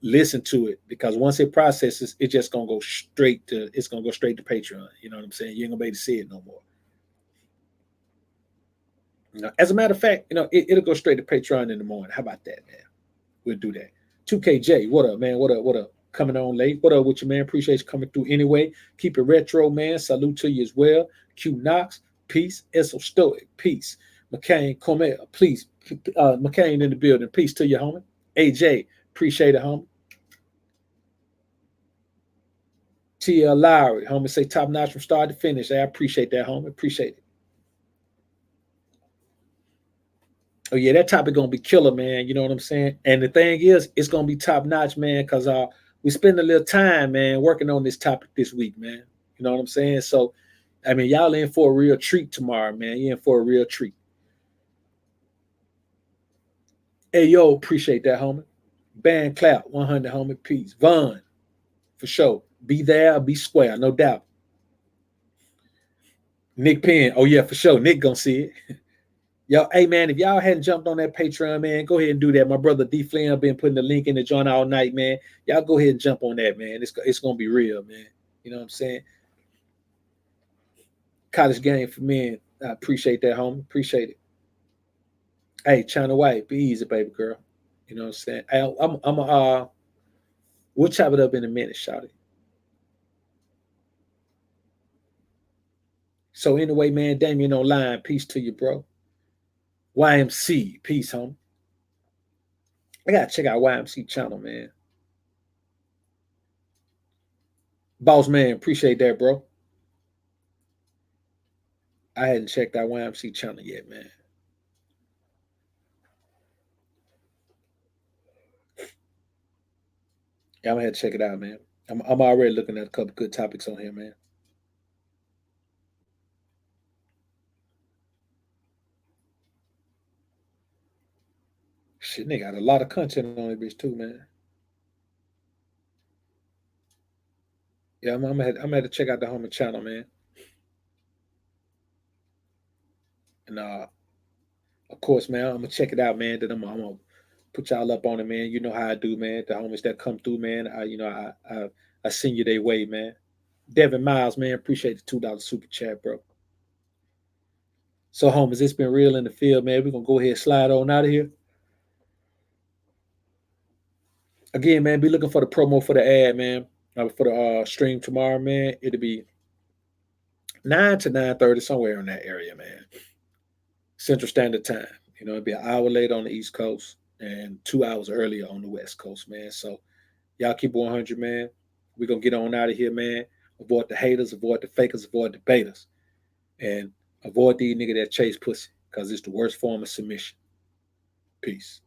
listen to it, because once it processes, it's gonna go straight to Patreon. You know what I'm saying? You ain't gonna be able to see it no more. As a matter of fact, it'll go straight to Patreon in the morning. How about that, man? We'll do that. 2KJ, what up, man? What up? What up? Coming on late. What up with you, man? Appreciate you coming through anyway. Keep it retro, man. Salute to you as well. Q Knox, peace. Esso Stoic, peace. McCain, Comel, please. McCain in the building. Peace to you, homie. AJ, appreciate it, homie. TL Lowry, homie, say top notch from start to finish. I appreciate that, homie. Appreciate it. Oh yeah, that topic gonna be killer, man. You know what I'm saying? And the thing is, it's gonna be top notch, man, because we spend a little time, man, working on this topic this week, man. You know what I'm saying? So, I mean, y'all in for a real treat tomorrow, man. You in for a real treat. Hey, yo, appreciate that, homie. Band clap, 100, homie. Peace. Vaughn, for sure. Be there, be square, no doubt. Nick Penn, oh yeah, for sure. Nick gonna see it. Yo, hey man, if y'all hadn't jumped on that Patreon, man, go ahead and do that. My brother D Flynn been putting the link in the joint all night, man. Y'all go ahead and jump on that, man. It's gonna be real, man. You know what I'm saying? College game for men. I appreciate that, homie. Appreciate it. Hey, China White, be easy, baby girl. You know what I'm saying? Hey, we'll chop it up in a minute, shout it. So anyway, man, Damien online, peace to you, bro. YMC, peace, homie. I gotta check out YMC channel, man. Boss man, appreciate that, bro. I hadn't checked out YMC channel yet, man. Yeah, I'm gonna have to check it out, man. I'm already looking at a couple good topics on here, man. Shit, they got a lot of content on it, bitch, too, man. Yeah, I'm gonna have to check out the homie channel, man. And of course, man, I'm gonna check it out, man. Then I'm gonna Put y'all up on it, man. You know how I do, man. The homies that come through, man. I send you their way, man. Devin Miles, man. Appreciate the $2 super chat, bro. So, homies, it's been real in the field, man. We're gonna go ahead and slide on out of here. Again, man, be looking for the promo for the ad, man. For the stream tomorrow, man. It'll be 9 to 9:30, somewhere in that area, man. Central Standard Time. It'll be an hour later on the East Coast and 2 hours earlier on the West Coast, man. So y'all keep 100, man. We're gonna get on out of here, man. Avoid the haters, avoid the fakers, avoid the baiters, and avoid these niggas that chase pussy, because it's the worst form of submission. Peace.